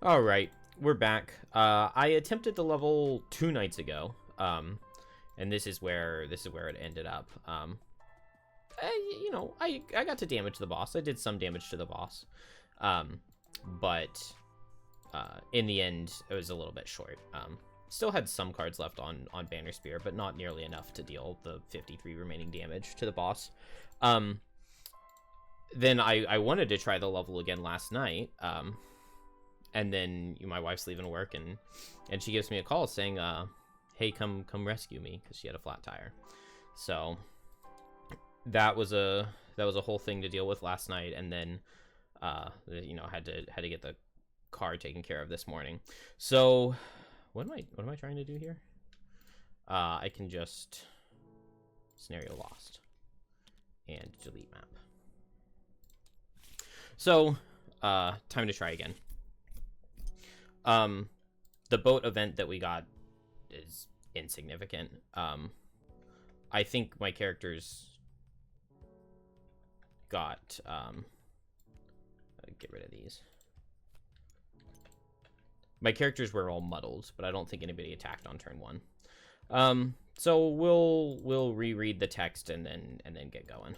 All right, we're back. I attempted the level 2 nights ago, and this is where it ended up. I got to damage the boss. I did some damage to the boss, but in the end, it was a little bit short. Still had some cards left on Banner Spear, but not nearly enough to deal the 53 remaining damage to the boss. Then I wanted to try the level again last night. And then my wife's leaving work, and she gives me a call saying, "Hey, come rescue me," because she had a flat tire. So that was a whole thing to deal with last night, and then had to get the car taken care of this morning. So what am I trying to do here? I can just scenario lost and delete map. So time to try again. The boat event that we got is insignificant. I think my characters got, get rid of these. My characters were all muddled, but I don't think anybody attacked on turn 1. So we'll reread the text and then get going.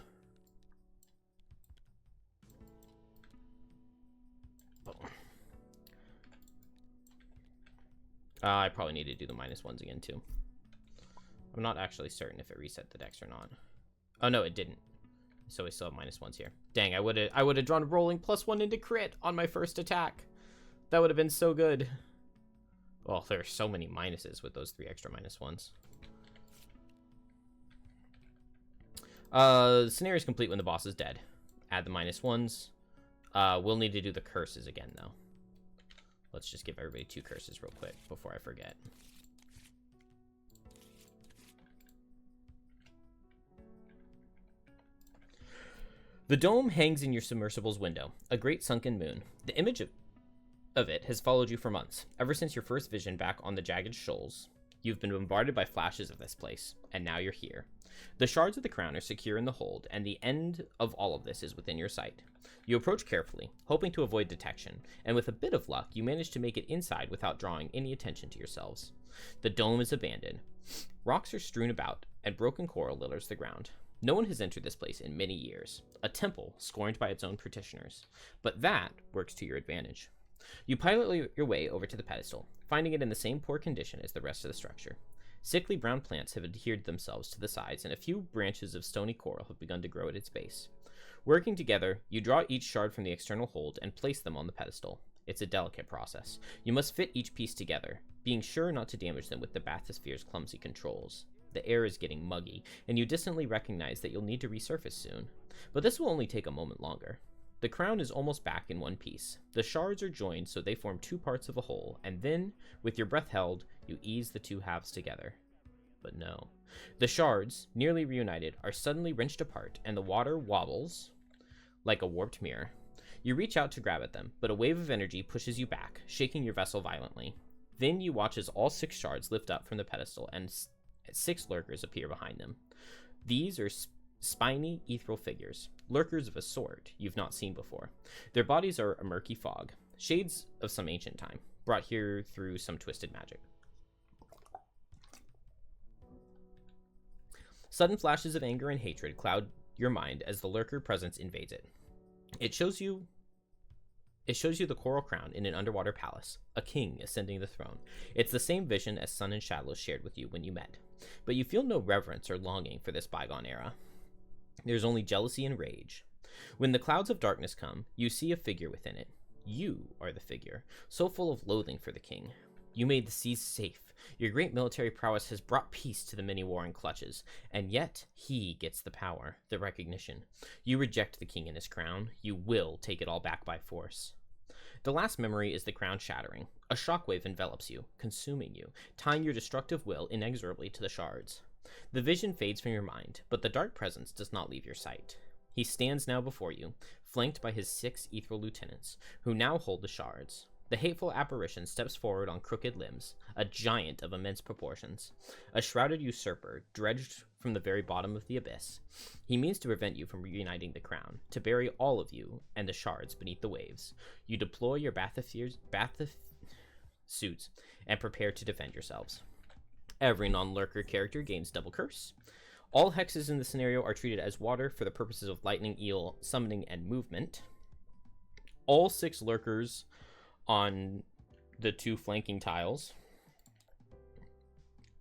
I probably need to do the -1s again, too. I'm not actually certain if it reset the dex or not. Oh, no, it didn't. So we still have -1s here. Dang, I would have drawn rolling +1 into crit on my first attack. That would have been so good. Well, there are so many minuses with those 3 extra -1s. The scenario is complete when the boss is dead. Add the -1s. We'll need to do the curses again, though. Let's just give everybody 2 curses real quick before I forget. The dome hangs in your submersible's window, a great sunken moon. The image of it has followed you for months. Ever since your first vision back on the jagged shoals, you've been bombarded by flashes of this place, and now you're here. The shards of the crown are secure in the hold, and the end of all of this is within your sight. You approach carefully, hoping to avoid detection, and with a bit of luck, you manage to make it inside without drawing any attention to yourselves. The dome is abandoned. Rocks are strewn about, and broken coral litters the ground. No one has entered this place in many years, a temple scorned by its own petitioners, but that works to your advantage. You pilot your way over to the pedestal, finding it in the same poor condition as the rest of the structure. Sickly brown plants have adhered themselves to the sides, and a few branches of stony coral have begun to grow at its base. Working together, you draw each shard from the external hold and place them on the pedestal. It's a delicate process. You must fit each piece together, being sure not to damage them with the bathysphere's clumsy controls. The air is getting muggy, and you distantly recognize that you'll need to resurface soon. But this will only take a moment longer. The crown is almost back in one piece. The shards are joined so they form 2 parts of a whole, and then, with your breath held, you ease the 2 halves together. But no. The shards, nearly reunited, are suddenly wrenched apart, and the water wobbles like a warped mirror. You reach out to grab at them, but a wave of energy pushes you back, shaking your vessel violently. Then you watch as all 6 shards lift up from the pedestal, and 6 lurkers appear behind them. These are spiny, ethereal figures, lurkers of a sort you've not seen before. Their bodies are a murky fog, shades of some ancient time, brought here through some twisted magic. Sudden flashes of anger and hatred cloud your mind as the lurker presence invades it. It shows you the coral crown in an underwater palace, a king ascending the throne. It's the same vision as Sun and Shadows shared with you when you met, but you feel no reverence or longing for this bygone era. There's only jealousy and rage. When the clouds of darkness come, you see a figure within it. You are the figure, so full of loathing for the king. You made the seas safe. Your great military prowess has brought peace to the many warring clutches, and yet he gets the power, the recognition. You reject the king and his crown. You will take it all back by force. The last memory is the crown shattering. A shockwave envelops you, consuming you, tying your destructive will inexorably to the shards. The vision fades from your mind, but the dark presence does not leave your sight. He stands now before you, flanked by his 6 ethereal lieutenants, who now hold the shards. The hateful apparition steps forward on crooked limbs, a giant of immense proportions. A shrouded usurper, dredged from the very bottom of the abyss. He means to prevent you from reuniting the crown, to bury all of you and the shards beneath the waves. You deploy your suits and prepare to defend yourselves. Every non-lurker character gains double curse. All hexes in the scenario are treated as water for the purposes of lightning, eel, summoning, and movement. All 6 lurkers on the 2 flanking tiles.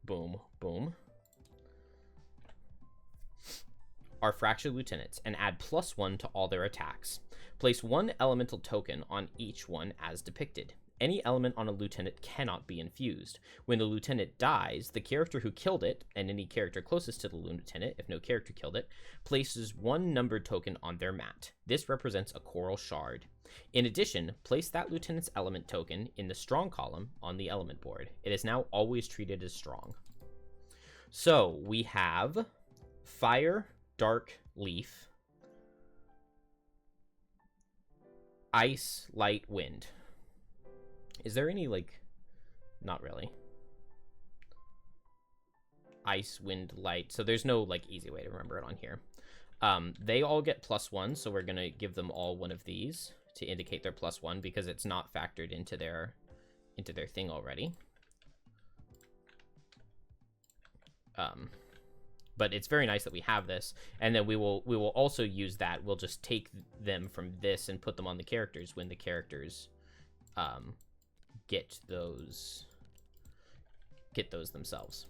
Boom, boom. Are fractured lieutenants and add +1 to all their attacks. Place 1 elemental token on each one as depicted. Any element on a lieutenant cannot be infused. When the lieutenant dies, the character who killed it, and any character closest to the lieutenant, if no character killed it, places 1 numbered token on their mat. This represents a coral shard. In addition, place that lieutenant's element token in the strong column on the element board. It is now always treated as strong. So we have Fire, Dark, Leaf, Ice, Light, Wind. Is there any, like, not really. Ice, Wind, Light. So there's no, like, easy way to remember it on here. They all get +1, so we're going to give them all one of these to indicate their +1 because it's not factored into their thing already. But it's very nice that we have this, and then we will also use that. We'll just take them from this and put them on the characters when the characters get those themselves.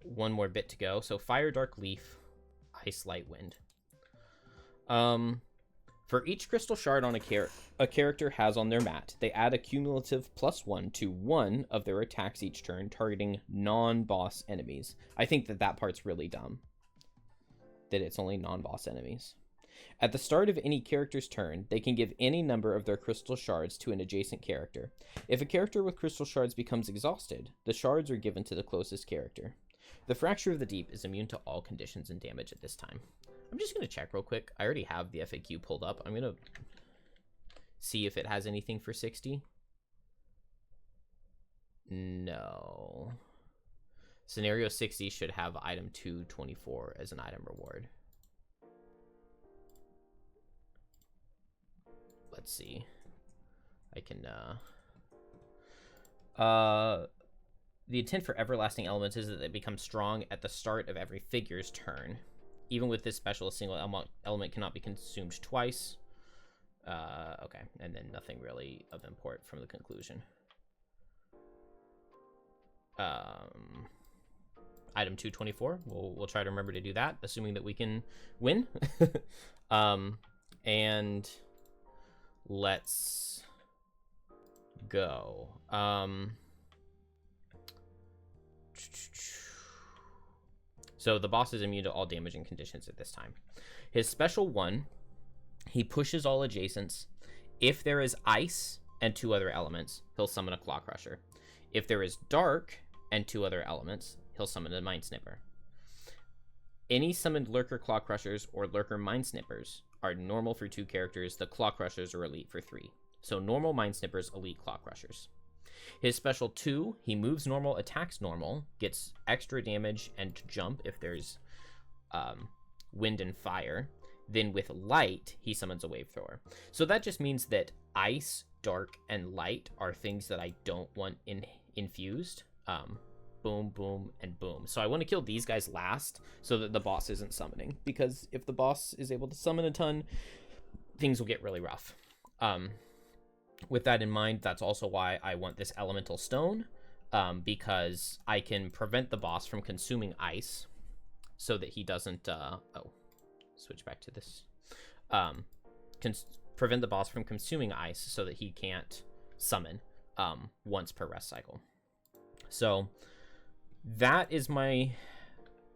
One more bit to go. So Fire, Dark, Leaf, Ice, Light, Wind. For each crystal shard on a character has on their mat, they add a cumulative +1 to 1 of their attacks each turn, targeting non-boss enemies. I think that part's really dumb, that it's only non-boss enemies. At the start of any character's turn, they can give any number of their crystal shards to an adjacent character. If a character with crystal shards becomes exhausted, the shards are given to the closest character. The Fracture of the Deep is immune to all conditions and damage at this time. I'm just going to check real quick. I already have the FAQ pulled up. I'm going to see if it has anything for 60. No. Scenario 60 should have item 224 as an item reward. Let's see. I can, the intent for everlasting elements is that they become strong at the start of every figure's turn. Even with this special, a single element cannot be consumed twice. Okay, and then nothing really of import from the conclusion. Item 224, we'll try to remember to do that, assuming that we can win. And let's go. So the boss is immune to all damaging conditions at this time. His special 1, he pushes all adjacents. If there is ice and 2 other elements, he'll summon a Claw Crusher. If there is dark and 2 other elements, he'll summon a Mind Snipper. Any summoned Lurker Claw Crushers or Lurker Mind Snippers are normal for 2 characters. The Claw Crushers are elite for 3. So normal Mind Snippers, elite Claw Crushers. His special 2, he moves normal, attacks normal, gets extra damage and jump if there's wind and fire. Then with light, he summons a wave thrower. So that just means that ice, dark, and light are things that I don't want infused. Boom, boom, and boom. So I want to kill these guys last so that the boss isn't summoning. Because if the boss is able to summon a ton, things will get really rough. With that in mind, that's also why I want this elemental stone, because I can prevent the boss from consuming ice so that he doesn't, switch back to this, prevent the boss from consuming ice so that he can't summon once per rest cycle. So that is my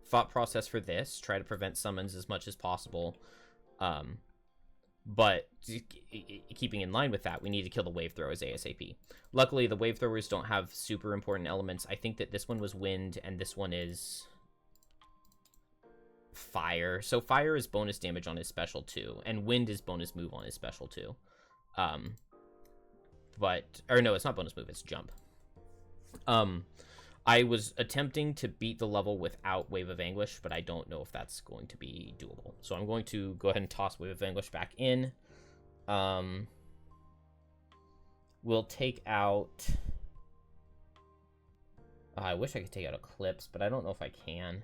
thought process for this. Try to prevent summons as much as possible. But keeping in line with that, we need to kill the wave throwers ASAP. Luckily, the wave throwers don't have super important elements. I think that this one was wind, and this one is fire. So fire is bonus damage on his special 2, and wind is bonus move on his special 2. Or no, it's not bonus move, it's jump. I was attempting to beat the level without Wave of Anguish, but I don't know if that's going to be doable. So I'm going to go ahead and toss Wave of Anguish back in. We'll take out... I wish I could take out Eclipse, but I don't know if I can.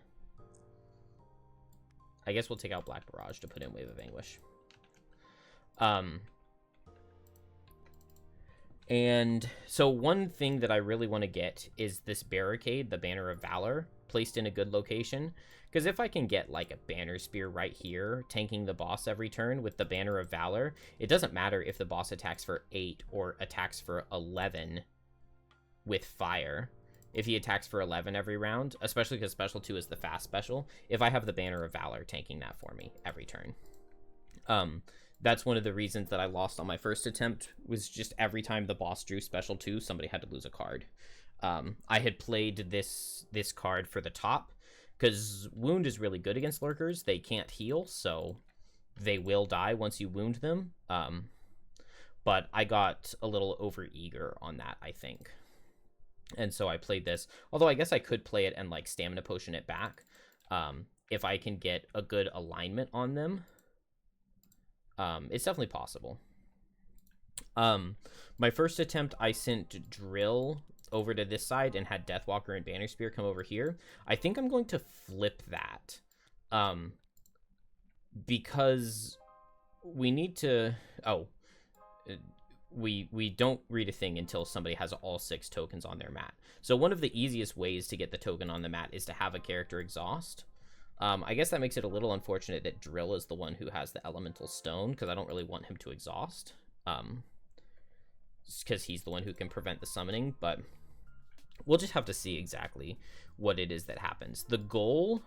I guess we'll take out Black Barrage to put in Wave of Anguish. And so one thing that I really want to get is this barricade, the Banner of Valor, placed in a good location. Because if I can get like a Banner Spear right here, tanking the boss every turn with the Banner of Valor, it doesn't matter if the boss attacks for 8 or attacks for 11 with fire. If he attacks for 11 every round, especially because Special 2 is the fast special, if I have the Banner of Valor tanking that for me every turn. That's one of the reasons that I lost on my first attempt, was just every time the boss drew Special 2, somebody had to lose a card. I had played this card for the top, because Wound is really good against Lurkers. They can't heal, so they will die once you wound them. But I got a little over-eager on that, I think. And so I played this, although I guess I could play it and like Stamina Potion it back, if I can get a good alignment on them. It's definitely possible. My first attempt, I sent Drill over to this side and had Deathwalker and Banner Spear come over here. I think I'm going to flip that, because we need to... We don't read a thing until somebody has all 6 tokens on their mat. So one of the easiest ways to get the token on the mat is to have a character exhaust. I guess that makes it a little unfortunate that Drill is the one who has the Elemental Stone, because I don't really want him to exhaust. Because he's the one who can prevent the summoning, but we'll just have to see exactly what it is that happens. The goal...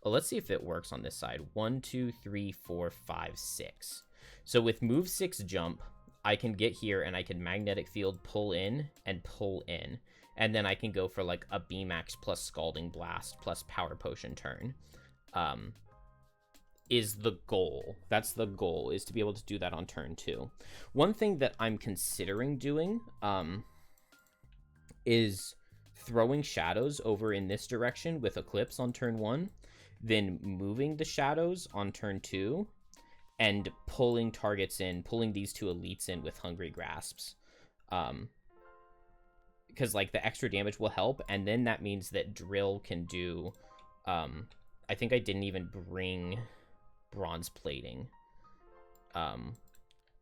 Well, let's see if it works on this side. 1, 2, 3, 4, 5, 6. So with move 6 jump, I can get here and I can Magnetic Field pull in and pull in. And then I can go for like a B-Max plus Scalding Blast plus Power Potion turn. Is the goal. That's the goal, is to be able to do that on turn 2. One thing that I'm considering doing is throwing shadows over in this direction with Eclipse on turn 1, then moving the shadows on turn 2, and pulling targets in, pulling these 2 elites in with Hungry Grasps. Because, like, the extra damage will help, and then that means that Drill can do... I think I didn't even bring Bronze Plating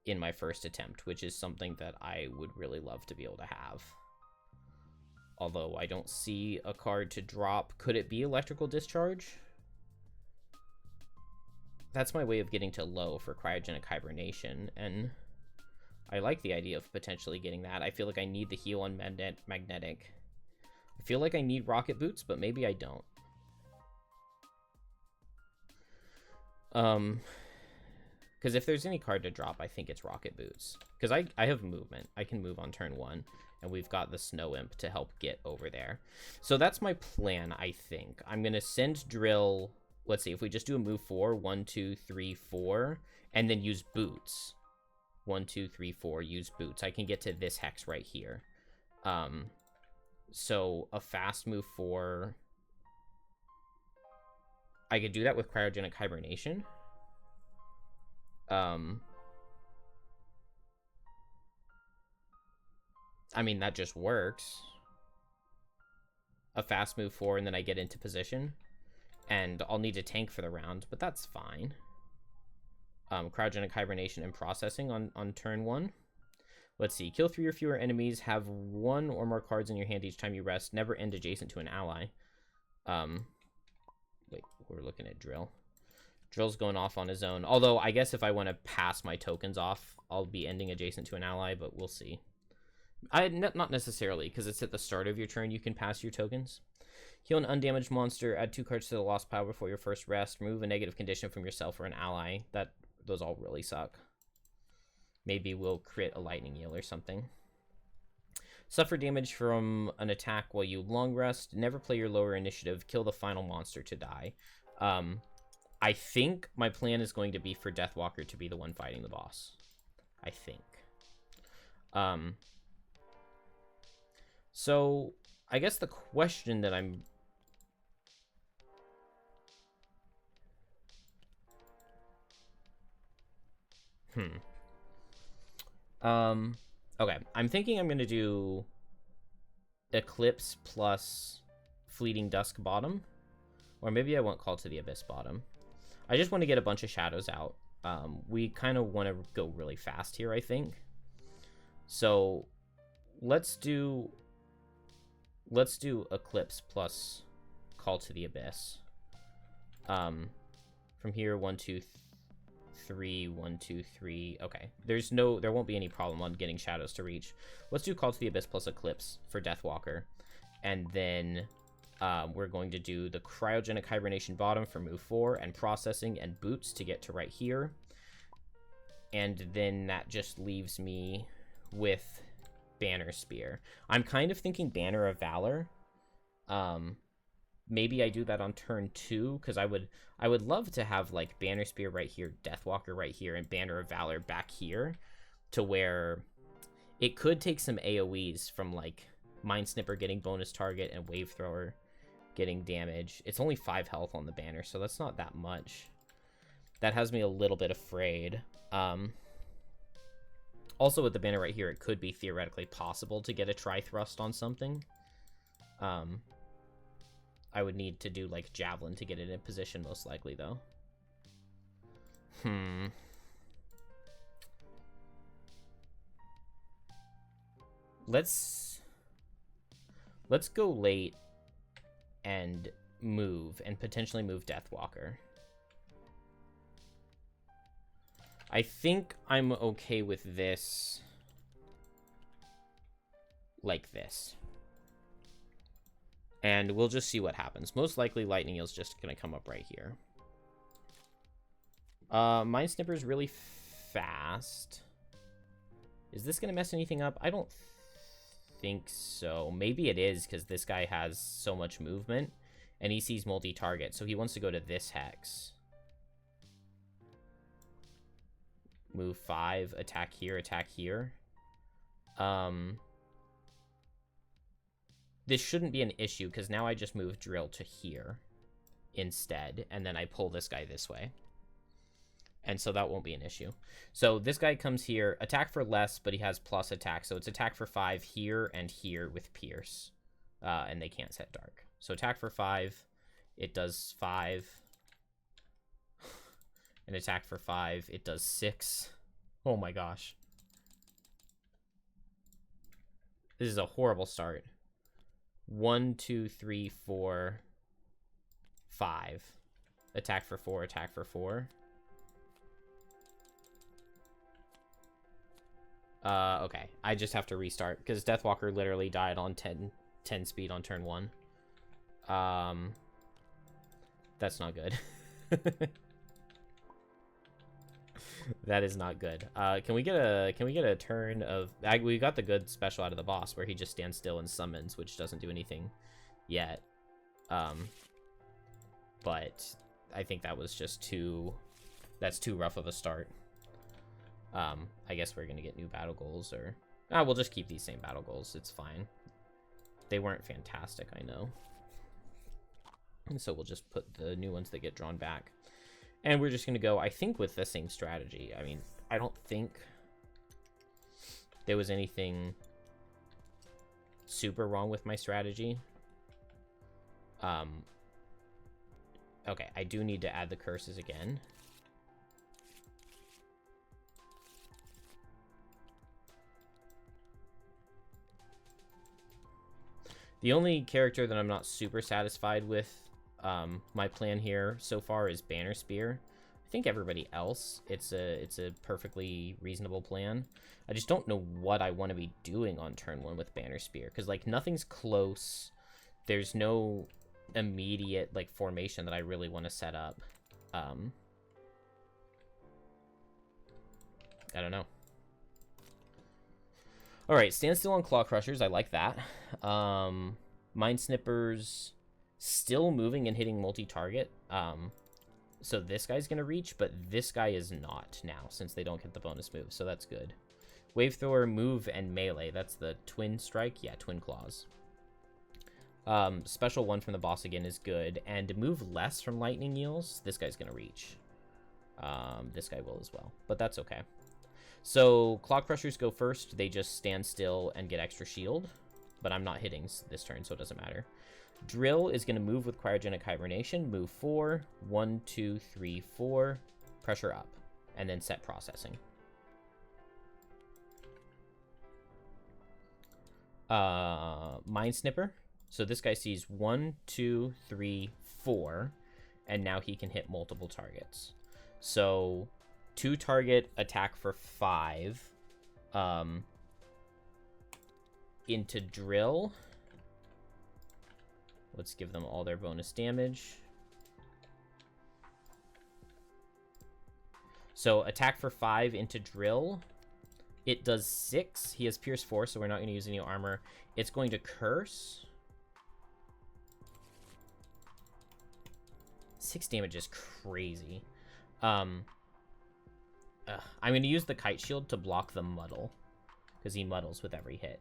in my first attempt, which is something that I would really love to be able to have. Although I don't see a card to drop. Could it be Electrical Discharge? That's my way of getting to low for Cryogenic Hibernation, and I like the idea of potentially getting that. I feel like I need the heal on Magnetic. I feel like I need Rocket Boots, but maybe I don't. Because if there's any card to drop, I think it's Rocket Boots. Because I have movement. I can move on turn 1, and we've got the Snow Imp to help get over there. So that's my plan, I think. I'm going to send Drill... Let's see, if we just do a move 4, 1, 2, 3, 4, and then use Boots. 1, 2, 3, 4, use Boots. I can get to this hex right here. So a fast move 4. I could do that with Cryogenic Hibernation. I mean, that just works. A fast move 4, and then I get into position. And I'll need to tank for the round, but that's fine. Cryogenic Hibernation and Processing on turn 1. Let's see. Kill 3 or fewer enemies. Have 1 or more cards in your hand each time you rest. Never end adjacent to an ally. Wait, we're looking at Drill. Drill's going off on his own. Although, I guess if I want to pass my tokens off, I'll be ending adjacent to an ally, but we'll see. Not necessarily, because it's at the start of your turn you can pass your tokens. Heal an undamaged monster, add 2 cards to the lost pile before your first rest, remove a negative condition from yourself or an ally. Those all really suck. Maybe we'll crit a lightning eel or something. Suffer damage from an attack while you long rest. Never play your lower initiative. Kill the final monster to die. I think my plan is going to be for Deathwalker to be the one fighting the boss. I think. So, I guess the question that I'm... Okay, I'm thinking I'm going to do Eclipse plus Fleeting Dusk bottom. Or maybe I won't Call to the Abyss bottom. I just want to get a bunch of shadows out. We kind of want to go really fast here, I think. So let's do Eclipse plus Call to the Abyss. From here, 1, 2, 3, 1, 2, 3. Okay, there won't be any problem on getting shadows to reach. Let's do Call to the Abyss plus Eclipse for Deathwalker, and then we're going to do the Cryogenic Hibernation bottom for move 4 and Processing and Boots to get to right here, and then that just leaves me with Banner Spear. I'm kind of thinking Banner of Valor. Maybe I do that on turn 2, because I would love to have like Banner Spear right here, Deathwalker right here, and Banner of Valor back here, to where it could take some AoEs from like Mind Snipper getting bonus target and Wave Thrower getting damage. It's only 5 health on the banner, so that's not that much. That has me a little bit afraid. Also with the banner right here, it could be theoretically possible to get a Tri-Thrust on something. I would need to do like Javelin to get it in position, most likely, though. Let's go late and move, and potentially move Deathwalker. I think I'm okay with this like this. And we'll just see what happens. Most likely Lightning Eel's just going to come up right here. Mind Snipper's really fast. Is this going to mess anything up? I don't think so. Maybe it is, because this guy has so much movement and he sees multi-target, so he wants to go to this hex. Move 5, attack here, attack here. This shouldn't be an issue, because now I just move Drill to here instead, and then I pull this guy this way. And so that won't be an issue. So this guy comes here, attack for less, but he has plus attack. So it's attack for 5 here and here with Pierce. And they can't set Dark. So attack for 5, it does 5. And attack for 5, it does 6. Oh my gosh. This is a horrible start. 1, 2, 3, 4, 5. Attack for 4, attack for 4. Okay. I just have to restart, because Deathwalker literally died on 10 speed on turn 1. That's not good. That is not good. Can we get a turn of... we got the good special out of the boss, where he just stands still and summons, which doesn't do anything yet. But I think that was just too... That's too rough of a start. I guess we're gonna get new battle goals, or... we'll just keep these same battle goals. It's fine. They weren't fantastic, I know. And so we'll just put the new ones that get drawn back. And we're just gonna go, I think, with the same strategy. I mean, I don't think there was anything super wrong with my strategy. Okay, I do need to add the curses again. The only character that I'm not super satisfied with my plan here so far is Banner Spear. I think everybody else, it's a perfectly reasonable plan. I just don't know what I want to be doing on turn 1 with Banner Spear, because like nothing's close. There's no immediate like formation that I really want to set up. I don't know. All right, Standstill on Claw Crushers. I like that. Mind Snippers still moving and hitting multi-target. So this guy's going to reach, but this guy is not now, since they don't get the bonus move, so that's good. Wave Thrower, move, and melee. That's the twin strike. Yeah, twin claws. Special 1 from the boss again is good. And to move less from lightning eels, this guy's going to reach. This guy will as well, but that's okay. So Clock Crushers go first. They just stand still and get extra shield, but I'm not hitting this turn, so it doesn't matter. Drill is going to move with Cryogenic Hibernation. Move 4. 1, 2, 3, 4. Pressure up. And then set processing. Mind Snipper. So this guy sees 1, 2, 3, 4. And now he can hit multiple targets. So 2 target attack for 5. Into Drill. Let's give them all their bonus damage. So attack for 5 into Drill. It does 6. He has Pierce 4, so we're not going to use any armor. It's going to Curse. 6 damage is crazy. I'm going to use the Kite Shield to block the Muddle, because he muddles with every hit.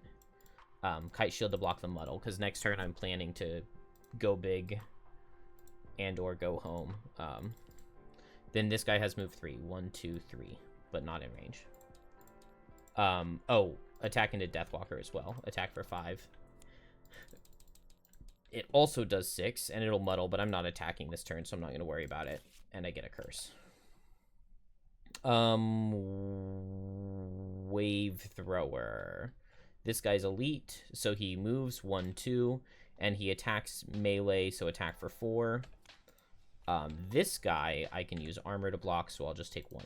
Kite Shield to block the Muddle, because next turn I'm planning to go big and or go home. Then this guy has move 3. 1, 2, 3, but not in range. Oh, attack into Deathwalker as well. Attack for 5. It also does 6, and it'll muddle, but I'm not attacking this turn, so I'm not going to worry about it. And I get a curse. Wave Thrower. This guy's elite, so he moves 1, 2, and he attacks melee, so attack for 4. This guy, I can use armor to block, so I'll just take 1.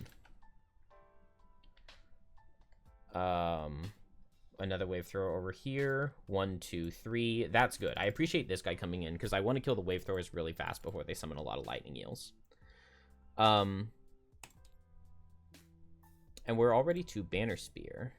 Another Wave Thrower over here. 1, 2, 3. That's good. I appreciate this guy coming in, because I want to kill the Wave Throwers really fast before they summon a lot of lightning eels. And we're already to Banner Spear.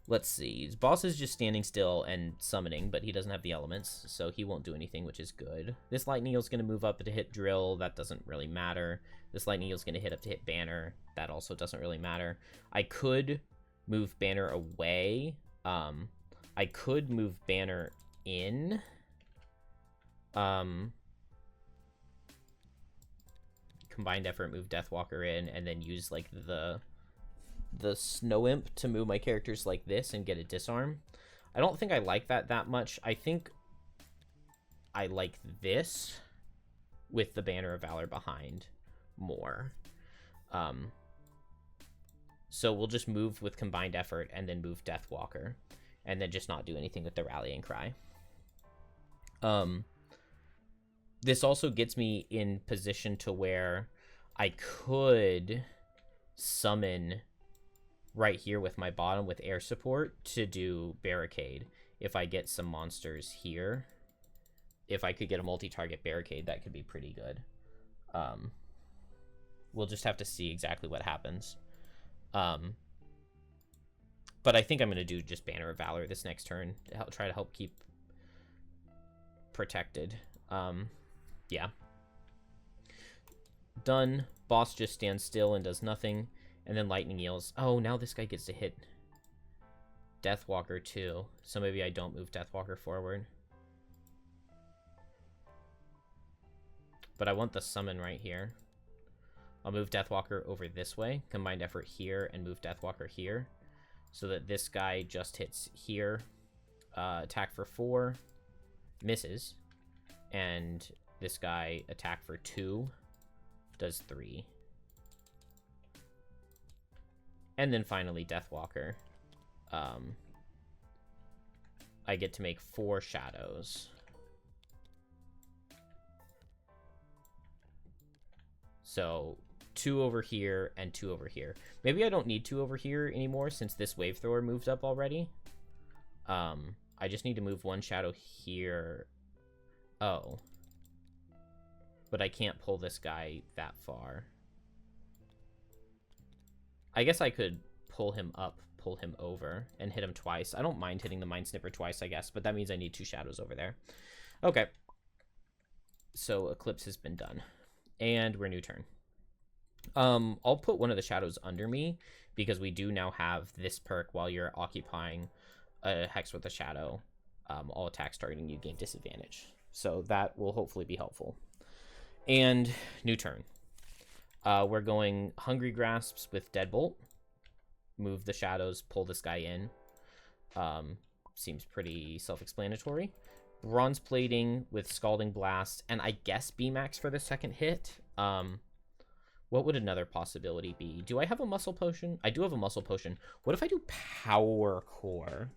Let's see. His boss is just standing still and summoning, but he doesn't have the elements, so he won't do anything, which is good. This lightning eel's going to move up to hit Drill. That doesn't really matter. This lightning eel's going to hit up to hit Banner. That also doesn't really matter. I could move Banner away. I could move Banner in. Combined effort, move Deathwalker in, and then use like the Snow Imp to move my characters like this and get a disarm. I don't think I like that much. I think I like this with the Banner of Valor behind more. So we'll just move with combined effort and then move Deathwalker and then just not do anything with the Rallying Cry. This also gets me in position to where I could summon right here with my bottom with air support to do Barricade. If I get some monsters here, if I could get a multi-target Barricade, that could be pretty good. We'll just have to see exactly what happens. But I think I'm going to do just Banner of Valor this next turn to try to help keep protected. Yeah. Done. Boss just stands still and does nothing. And then Lightning Eels. Oh, now this guy gets to hit Deathwalker too. So maybe I don't move Deathwalker forward. But I want the summon right here. I'll move Deathwalker over this way. Combined effort here and move Deathwalker here. So that this guy just hits here. Attack for 4. Misses. And this guy attack for 2. Does 3. And then finally Deathwalker. I get to make 4 shadows. So 2 over here and 2 over here. Maybe I don't need 2 over here anymore since this Wave Thrower moved up already. I just need to move 1 shadow here. Oh. But I can't pull this guy that far. I guess I could pull him up, pull him over, and hit him twice. I don't mind hitting the Mind Snipper twice, I guess, but that means I need 2 shadows over there. Okay. So Eclipse has been done. And we're new turn. I'll put one of the shadows under me because we do now have this perk while you're occupying a hex with a shadow. All attacks targeting you gain disadvantage. So that will hopefully be helpful. And new turn. We're going Hungry Grasps with Deadbolt. Move the shadows, pull this guy in. Seems pretty self-explanatory. Bronze Plating with Scalding Blast, and I guess B-Max for the second hit. What would another possibility be? Do I have a Muscle Potion? I do have a Muscle Potion. What if I do Power Core?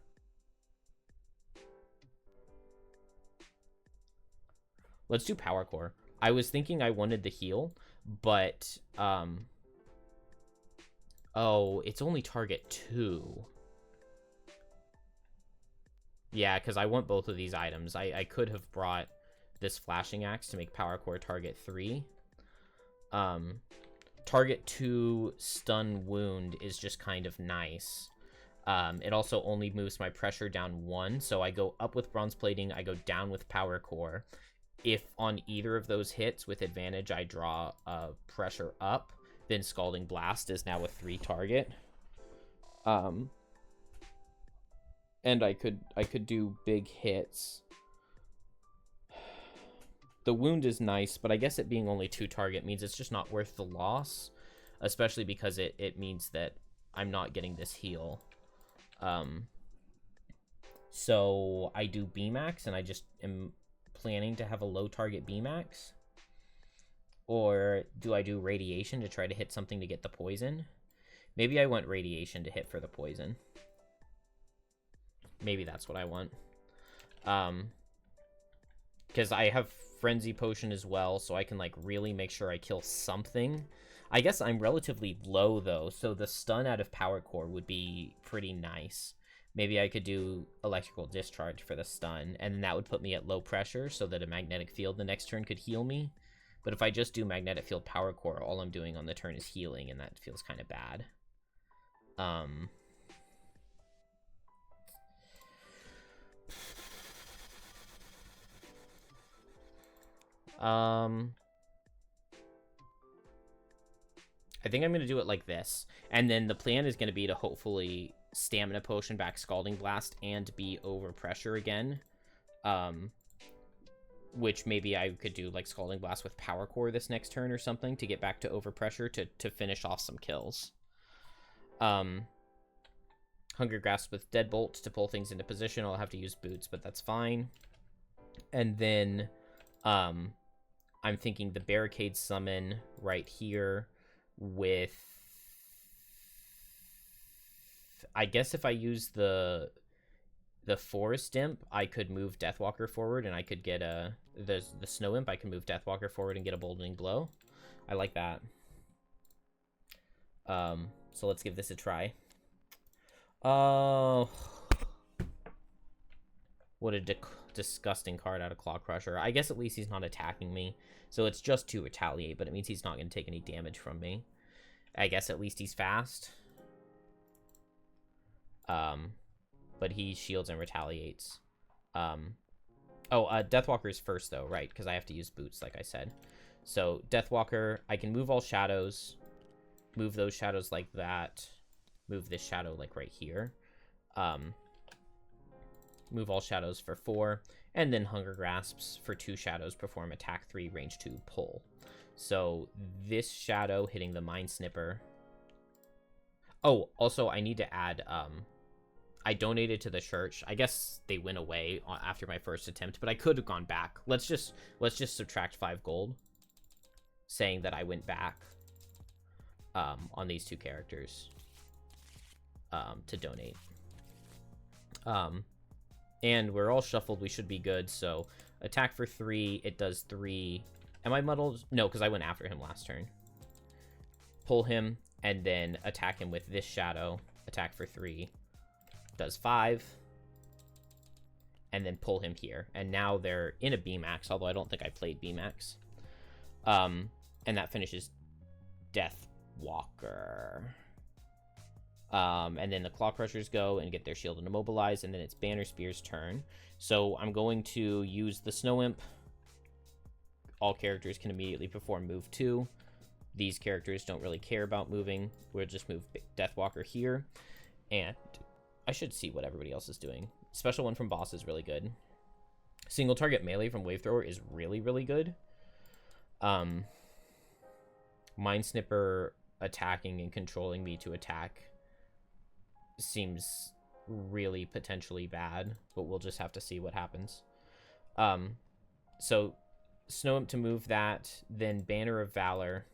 Let's do Power Core. I was thinking I wanted the heal, but, oh, it's only target 2. Yeah, because I want both of these items. I could have brought this Flashing Axe to make Power Core target 3. Target 2 Stun Wound is just kind of nice. It also only moves my pressure down 1, so I go up with Bronze Plating, I go down with Power Core. If on either of those hits with advantage I draw pressure up, then Scalding Blast is now a 3 target. And I could do big hits. The wound is nice, but I guess it being only 2 target means it's just not worth the loss, especially because it means that I'm not getting this heal. So I do B-Max, and I just am planning to have a low target B-Max. Or do I do Radiation to try to hit something to get the poison? Maybe I want Radiation to hit for the poison. Maybe that's what I want. Because I have Frenzy Potion as well, so I can, like, really make sure I kill something. I guess I'm relatively low, though, so the stun out of Power Core would be pretty nice. Maybe I could do Electrical Discharge for the stun, and then that would put me at low pressure so that a Magnetic Field the next turn could heal me. But if I just do Magnetic Field Power Core, all I'm doing on the turn is healing, and that feels kind of bad. I think I'm going to do it like this. And then the plan is going to be to hopefully Stamina Potion back Scalding Blast and be over pressure again. Which maybe I could do like Scalding Blast with Power Core this next turn or something to get back to over pressure to finish off some kills. Hunger Grasp with Deadbolt to pull things into position. I'll have to use Boots, but that's fine. And then I'm thinking the Barricade Summon right here with... I guess if I use the Forest Imp, I could move Deathwalker forward, and I could get the Snow Imp. I can move Deathwalker forward and get a Boldening Blow. I like that. So let's give this a try. Oh, what a disgusting card out of Claw Crusher. I guess at least he's not attacking me, so it's just to retaliate, but it means he's not going to take any damage from me. I guess at least he's fast. But he shields and retaliates. Deathwalker's first, though, right? Because I have to use Boots, like I said. So, Deathwalker, I can move all shadows. Move those shadows like that. Move this shadow, like, right here. Move all shadows for 4. And then Hunger Grasps for 2 shadows. Perform attack 3, range 2, pull. So, this shadow hitting the Mind Snipper. Oh, also, I need to add... I donated to the church. I guess they went away after my first attempt, but I could have gone back. Let's just subtract 5 gold, saying that I went back on these 2 characters to donate. And we're all shuffled. We should be good. So attack for 3. It does 3. Am I muddled? No, because I went after him last turn. Pull him and then attack him with this shadow. Attack for 3. Does 5, and then pull him here. And now they're in a B-Max, although I don't think I played B-Max. And that finishes Deathwalker. And then the Claw Crushers go and get their shield and immobilize, and then it's Banner Spear's turn. So I'm going to use the Snow Imp. All characters can immediately perform move 2. These characters don't really care about moving. We'll just move Deathwalker here. And I should see what everybody else is doing. Special one from boss is really good. Single target melee from Wave Thrower is really, really good. Mind Snipper attacking and controlling me to attack seems really potentially bad, but we'll just have to see what happens. So Snow Imp to move that, then Banner of Valor.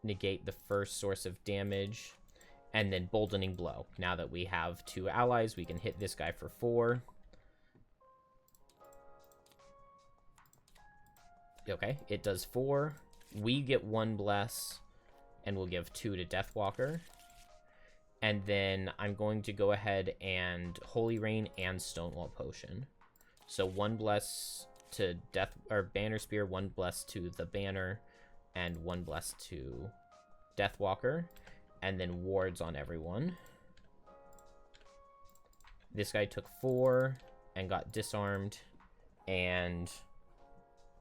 Negate the first source of damage, and then Boldening Blow. Now that we have 2 allies, we can hit this guy for 4. Okay, it does 4. We get 1 Bless, and we'll give 2 to Deathwalker. And then I'm going to go ahead and Holy Rain and Stonewall Potion. So 1 Bless to Banner Spear, 1 Bless to the Banner, and 1 Bless to Deathwalker, and then wards on everyone. This guy took 4 and got disarmed, and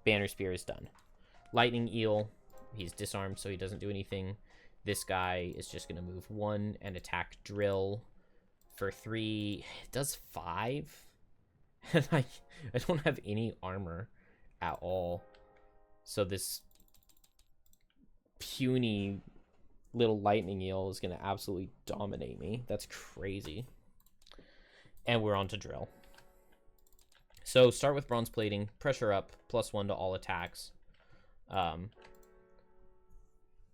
Banner Spear is done. Lightning Eel, he's disarmed, so he doesn't do anything. This guy is just going to move 1 and attack Drill for 3. It does 5. And I don't have any armor at all. So this puny little lightning eel is going to absolutely dominate me. That's crazy. And we're on to Drill. So start with Bronze Plating, pressure up, +1 to all attacks.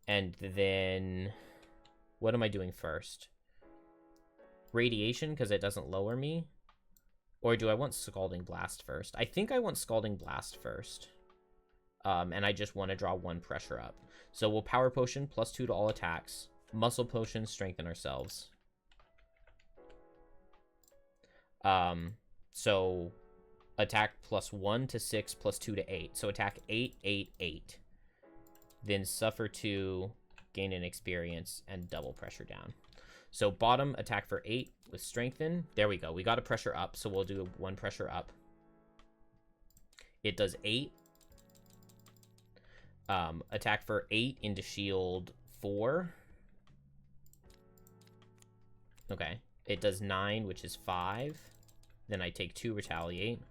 And then what am I doing first? Radiation, because it doesn't lower me? Or do I want Scalding Blast first? I think I want Scalding Blast first. And I just want to draw 1 pressure up. So we'll Power Potion, +2 to all attacks. Muscle Potion, strengthen ourselves. So attack +1 to 6, +2 to 8. So attack 8, 8, 8. Then suffer 2, gain an experience, and double pressure down. So bottom, attack for 8 with strengthen. There we go. We got a pressure up, so we'll do 1 pressure up. It does 8. Attack for 8 into shield 4. Okay. It does 9, which is 5. Then I take 2, retaliate.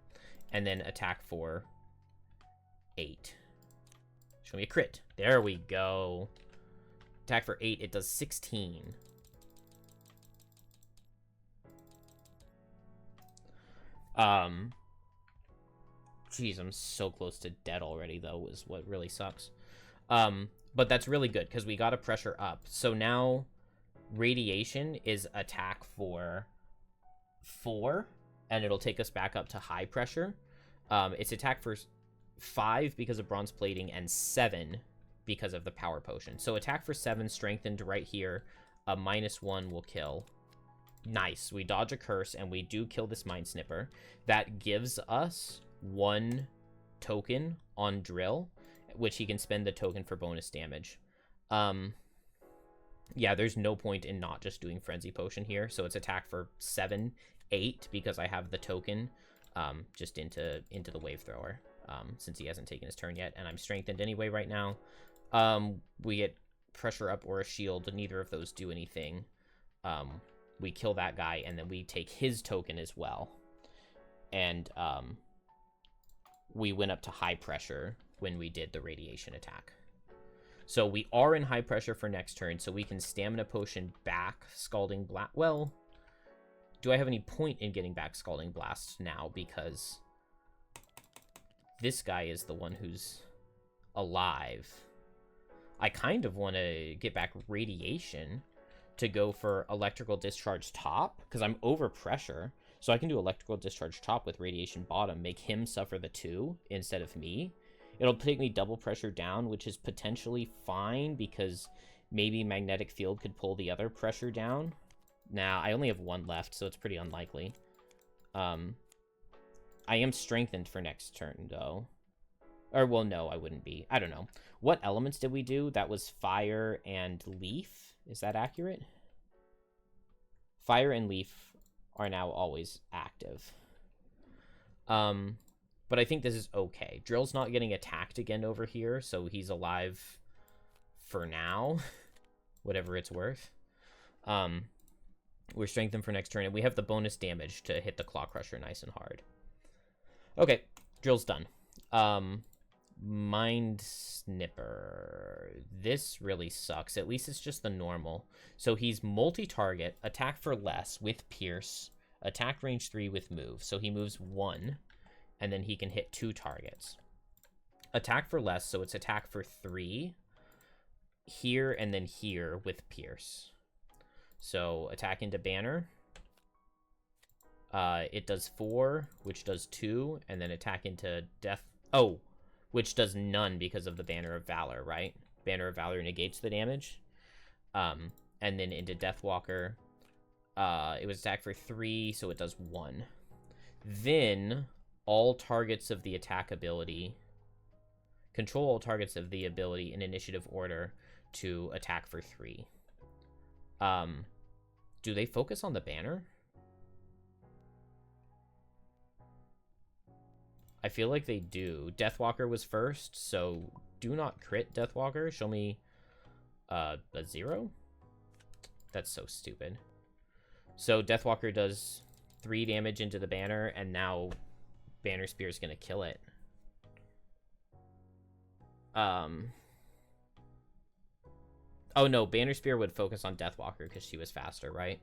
And then attack for 8. Show me a crit. There we go. Attack for 8. It does 16. Jeez, I'm so close to dead already, though, is what really sucks. But that's really good, because we got a pressure up. So now, Radiation is attack for 4, and it'll take us back up to high pressure. It's attack for 5 because of Bronze Plating, and 7 because of the Power Potion. So attack for 7, strengthened right here. A -1 will kill. Nice. We dodge a curse, and we do kill this Mind Snipper. That gives us 1 token on Drill, which he can spend the token for bonus damage. Yeah, there's no point in not just doing Frenzy Potion here. So it's attack for 7, 8, because I have the token just into the Wave Thrower, since he hasn't taken his turn yet, and I'm strengthened anyway right now. We get pressure up or a shield. Neither of those do anything. We kill that guy, and then we take his token as well. And we went up to high pressure when we did the radiation attack. So we are in high pressure for next turn, so we can Stamina Potion back Scalding Blast. Well, do I have any point in getting back Scalding Blast now? Because this guy is the one who's alive. I kind of want to get back Radiation to go for Electrical Discharge top, because I'm over pressure. So I can do Electrical Discharge top with Radiation bottom, make him suffer the 2 instead of me. It'll take me double pressure down, which is potentially fine, because maybe Magnetic Field could pull the other pressure down. Now, I only have 1 left, so it's pretty unlikely. I am strengthened for next turn, though. Or, well, no, I wouldn't be. I don't know. What elements did we do? That was fire and leaf. Is that accurate? Fire and leaf are now always active. But I think this is okay. Drill's not getting attacked again over here, so he's alive for now, whatever it's worth. We're strengthened for next turn, and we have the bonus damage to hit the Claw Crusher nice and hard. Okay, Drill's done. Mind Snipper. This really sucks. At least it's just the normal. So he's multi-target, attack for less with Pierce, attack range 3 with move. So he moves 1, and then he can hit 2 targets. Attack for less, so it's attack for 3 here and then here with Pierce. So attack into Banner. It does 4, which does 2, and then attack into Death. Oh, which does none because of the Banner of Valor, right? Banner of Valor negates the damage. And then into Deathwalker. It was attack for 3, so it does 1. Then all targets of the attack ability. Control all targets of the ability in initiative order to attack for 3. Do they focus on the banner? I feel like they do. Deathwalker was first, so do not crit Deathwalker. Show me a 0? That's so stupid. So Deathwalker does 3 damage into the banner, and now Banner Spear is going to kill it. Oh no, Banner Spear would focus on Deathwalker because she was faster, right?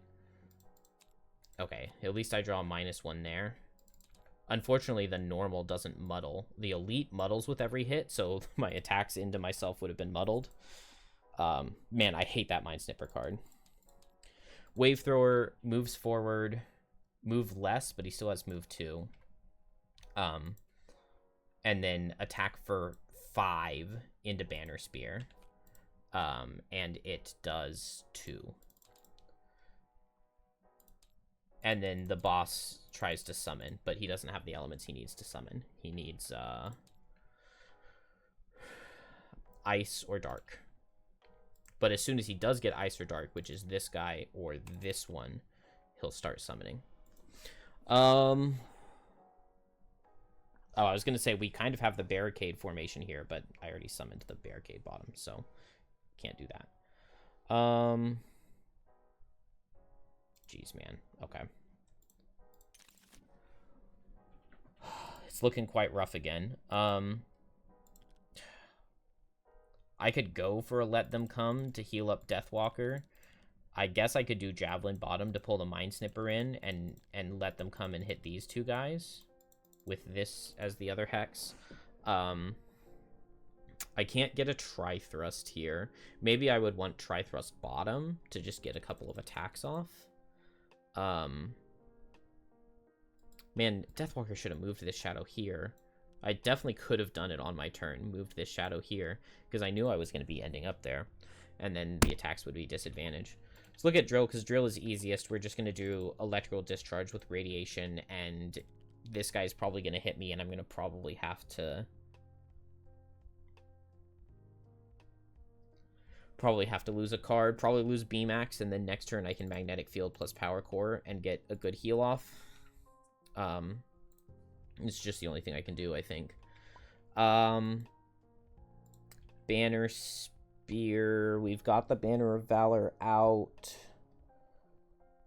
Okay, at least I draw a -1 there. Unfortunately, the normal doesn't muddle. The elite muddles with every hit, so my attacks into myself would have been muddled. Man, I hate that Mind Snipper card. Wave Thrower moves forward, move less, but he still has move 2. And then attack for 5 into Banner Spear. And it does 2. And then the boss tries to summon, but he doesn't have the elements he needs to summon. He needs ice or dark. But as soon as he does get ice or dark, which is this guy or this one, he'll start summoning. Oh, I was going to say we kind of have the barricade formation here, but I already summoned the barricade bottom, so can't do that. Jeez, man. Okay. It's looking quite rough again. I could go for a Let Them Come to heal up Deathwalker. I guess I could do Javelin bottom to pull the Mind Snipper in and let them come and hit these two guys with this as the other hex. I can't get a Tri-Thrust here. Maybe I would want Tri-Thrust bottom to just get a couple of attacks off. Man, Deathwalker should have moved this shadow here. I definitely could have done it on my turn, moved this shadow here, because I knew I was going to be ending up there. And then the attacks would be disadvantage. Let's look at Drill, because Drill is easiest. We're just going to do Electrical Discharge with Radiation, and this guy's probably going to hit me, and I'm going to probably have to... lose a card, probably lose Beamax, and then next turn I can Magnetic Field plus Power Core and get a good heal off. It's just the only thing I can do, I think. Banner Spear. We've got the Banner of Valor out.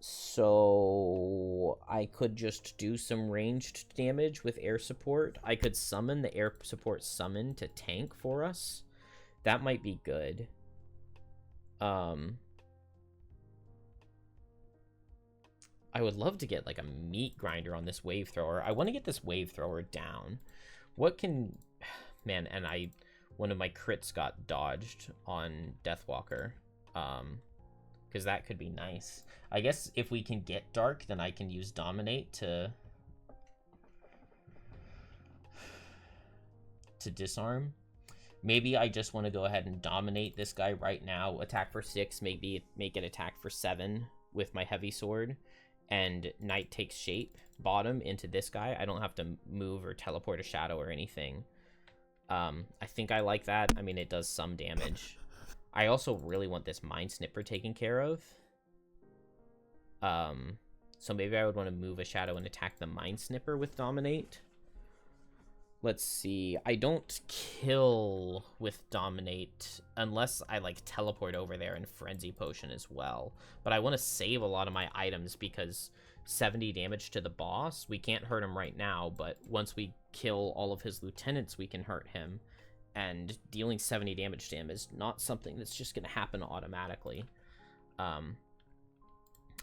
So I could just do some ranged damage with air support. I could summon the air support summon to tank for us. That might be good. I would love to get like a meat grinder on this wave thrower. I want to get this wave thrower down. What can... Man, and one of my crits got dodged on Deathwalker. Because that could be nice. I guess if we can get dark, then I can use Dominate to disarm. Maybe I just want to go ahead and dominate this guy right now. Attack for 6, maybe make it attack for 7 with my heavy sword. And Knight takes shape bottom into this guy. I don't have to move or teleport a shadow or anything. I think I like that. I mean, it does some damage. I also really want this Mind Snipper taken care of. So maybe I would want to move a shadow and attack the Mind Snipper with Dominate. Let's see. I don't kill with Dominate unless I, like, teleport over there and Frenzy Potion as well. But I want to save a lot of my items because 70 damage to the boss, we can't hurt him right now, but once we kill all of his lieutenants, we can hurt him. And dealing 70 damage to him is not something that's just going to happen automatically.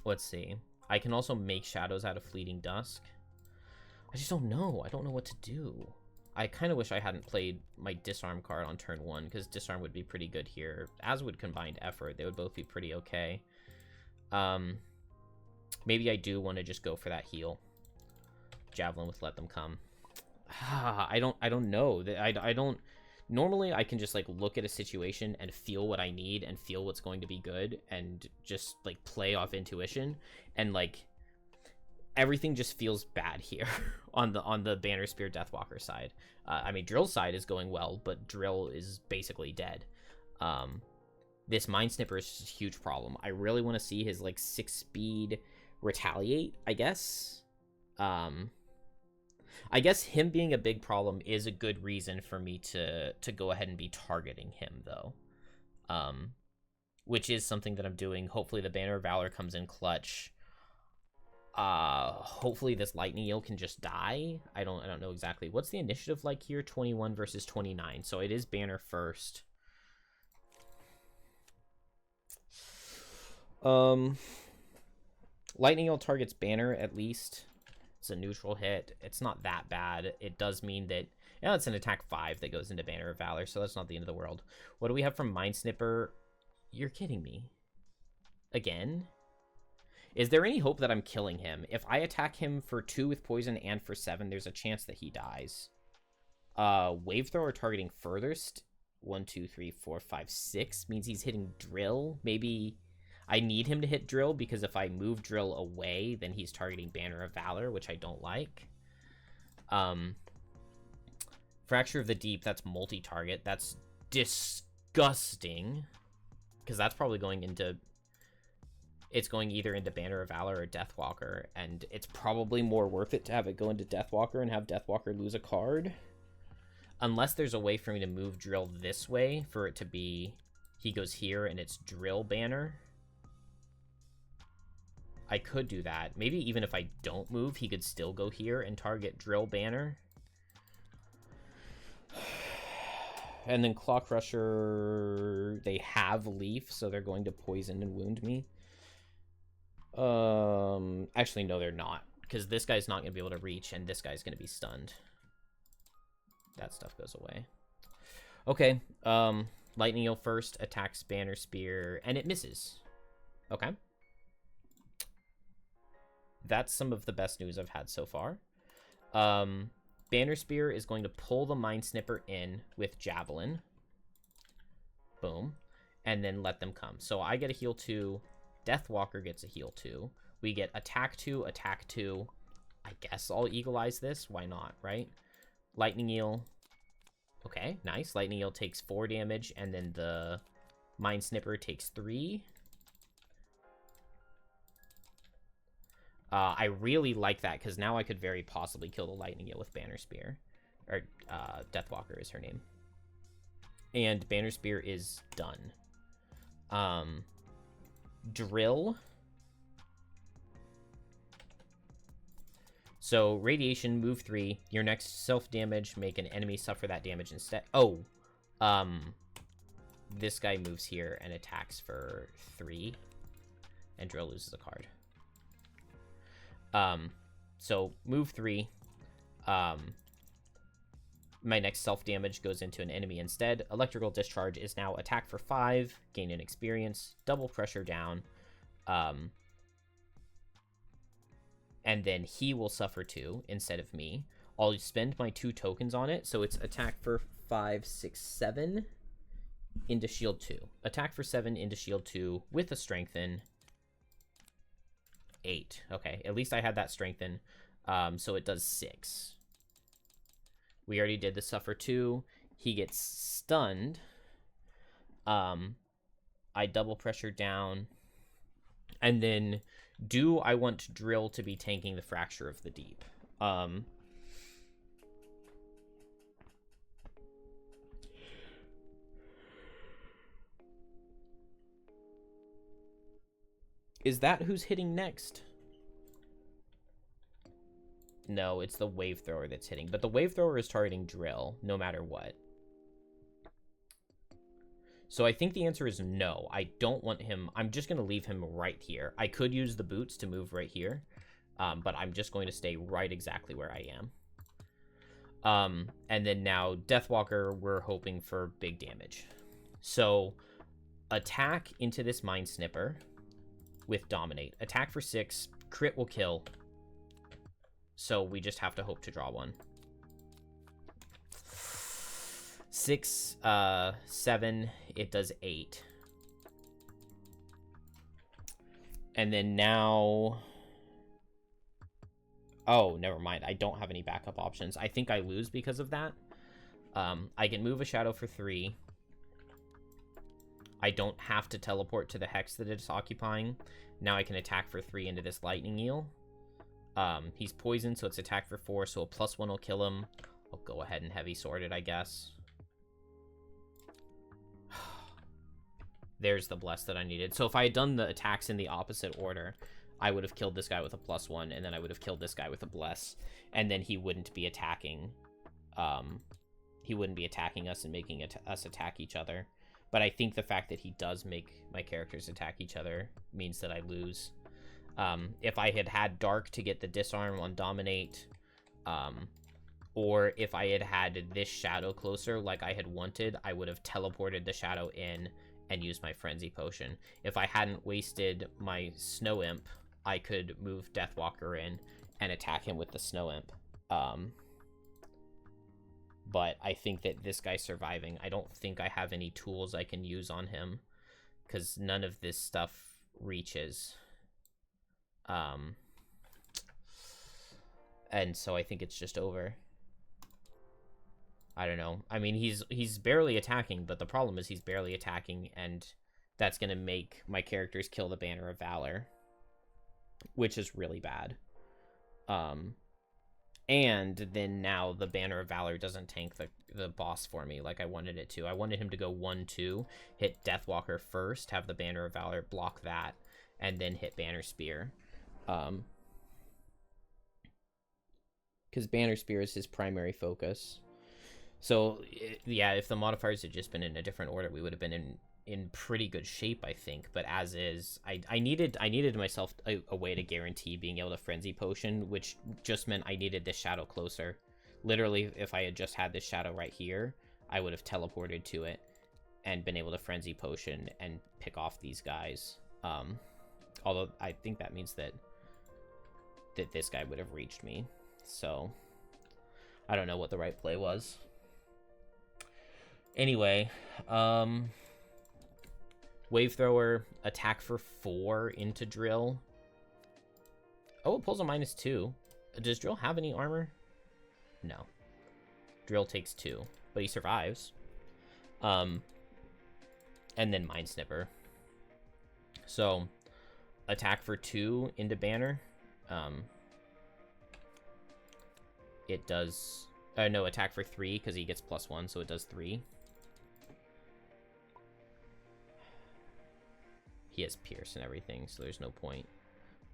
Let's see. I can also make shadows out of Fleeting Dusk. I just don't know. I don't know what to do. I kind of wish I hadn't played my Disarm card on turn 1, because Disarm would be pretty good here, as would Combined Effort. They would both be pretty okay. Maybe I do want to just go for that heal. Javelin with Let Them Come. I don't know. I don't... Normally, I can just, like, look at a situation and feel what I need and feel what's going to be good and just, like, play off intuition. And, like, everything just feels bad here on the Banner Spear Deathwalker side. I mean, Drill's side is going well, but Drill is basically dead. This Mind Snipper is just a huge problem. I really want to see his, like, 6-speed retaliate, I guess. I guess him being a big problem is a good reason for me to go ahead and be targeting him, though. Which is something that I'm doing. Hopefully the Banner of Valor comes in clutch. Hopefully this Lightning Eel can just die. I don't know exactly. What's the initiative like here? 21 versus 29. So it is Banner first. Lightning Eel targets Banner at least. It's a neutral hit. It's not that bad. It does mean that, yeah, it's an attack 5 that goes into Banner of Valor, so that's not the end of the world. What do we have from Mind Snipper? You're kidding me. Again? Is there any hope that I'm killing him? If I attack him for 2 with poison and for 7, there's a chance that he dies. Wave Thrower targeting furthest. 1, 2, 3, 4, 5, 6 means he's hitting Drill. Maybe I need him to hit Drill, because if I move Drill away, then he's targeting Banner of Valor, which I don't like. Fracture of the Deep, that's multi-target. That's disgusting, because that's probably going into... It's going either into Banner of Valor or Deathwalker, and it's probably more worth it to have it go into Deathwalker and have Deathwalker lose a card. Unless there's a way for me to move Drill this way, for it to be... He goes here, and it's Drill Banner. I could do that. Maybe even if I don't move, he could still go here and target Drill Banner. And then Claw Crusher, they have Leaf, so they're going to poison and wound me. Actually, no, they're not, because this guy's not going to be able to reach, and this guy's going to be stunned. That stuff goes away. Okay, Lightning Eel first attacks Banner Spear, and it misses. Okay. That's some of the best news I've had so far. Banner Spear is going to pull the Mind Snipper in with Javelin. Boom. And then Let Them Come. So I get a heal 2. Deathwalker gets a heal 2. We get attack 2, attack 2. I guess I'll Eagle Eyes this. Why not, right? Lightning Eel. Okay, nice. Lightning Eel takes 4 damage, and then the Mind Snipper takes 3. I really like that, because now I could very possibly kill the Lightning Eel with Banner Spear. Or, Deathwalker is her name. And Banner Spear is done. Drill. So, Radiation, move 3. Your next self-damage, make an enemy suffer that damage instead. Oh. This guy moves here and attacks for 3. And Drill loses a card. So move 3. My next self-damage goes into an enemy instead. Electrical Discharge is now attack for 5, gain an experience, double pressure down. And then he will suffer 2 instead of me. I'll spend my 2 tokens on it, so it's attack for 5, 6, 7 into shield 2. Attack for 7 into shield 2 with a strengthen. 8. Okay, at least I had that strengthen. So it does 6. We already did the suffer 2. He gets stunned. I double pressure down. And then, do I want Drill to be tanking the Fracture of the Deep? Is that who's hitting next? No, it's the wave thrower that's hitting. But the wave thrower is targeting drill, no matter what. So I think the answer is no. I don't want him. I'm just going to leave him right here. I could use the boots to move right here. But I'm just going to stay right exactly where I am. And then now Deathwalker, we're hoping for big damage. So attack into this Mind Snipper with Dominate. Attack for 6. Crit will kill. So we just have to hope to draw one. 6, 7, it does 8. And then now... Oh, never mind. I don't have any backup options. I think I lose because of that. I can move a shadow for 3. I don't have to teleport to the hex that it's occupying. Now I can attack for 3 into this lightning eel. He's poisoned, so it's attack for 4, so a +1 will kill him. I'll go ahead and heavy sword it, I guess. There's the bless that I needed. So if I had done the attacks in the opposite order, I would have killed this guy with a +1, and then I would have killed this guy with a bless, and then he wouldn't be attacking. He wouldn't be attacking us and making us attack each other. But I think the fact that he does make my characters attack each other means that I lose. If I had had Dark to get the disarm on Dominate, or if I had had this shadow closer like I had wanted, I would have teleported the shadow in and used my Frenzy Potion. If I hadn't wasted my Snow Imp, I could move Deathwalker in and attack him with the Snow Imp. But I think that this guy's surviving. I don't think I have any tools I can use on him, because none of this stuff reaches. And so I think it's just over. I don't know. I mean, he's barely attacking, but the problem is he's barely attacking, and that's going to make my characters kill the Banner of Valor, which is really bad. And then now the Banner of Valor doesn't tank the boss for me like I wanted it to. I wanted him to go 1-2, hit Deathwalker first, have the Banner of Valor block that, and then hit Banner Spear. Because Banner Spear is his primary focus. So, yeah, if the modifiers had just been in a different order, we would have been in pretty good shape, I think. But as is, I needed myself a way to guarantee being able to Frenzy Potion, which just meant I needed this shadow closer. Literally, if I had just had this shadow right here, I would have teleported to it and been able to Frenzy Potion and pick off these guys. Although I think that means that this guy would have reached me. So, I don't know what the right play was. Anyway, Wave Thrower, attack for 4 into Drill. Oh, it pulls a -2. Does Drill have any armor? No. Drill takes 2, but he survives. And then Mind Snipper. So, attack for 2 into Banner. It does... no, attack for 3, because he gets +1, so it does 3. He has Pierce and everything, so there's no point.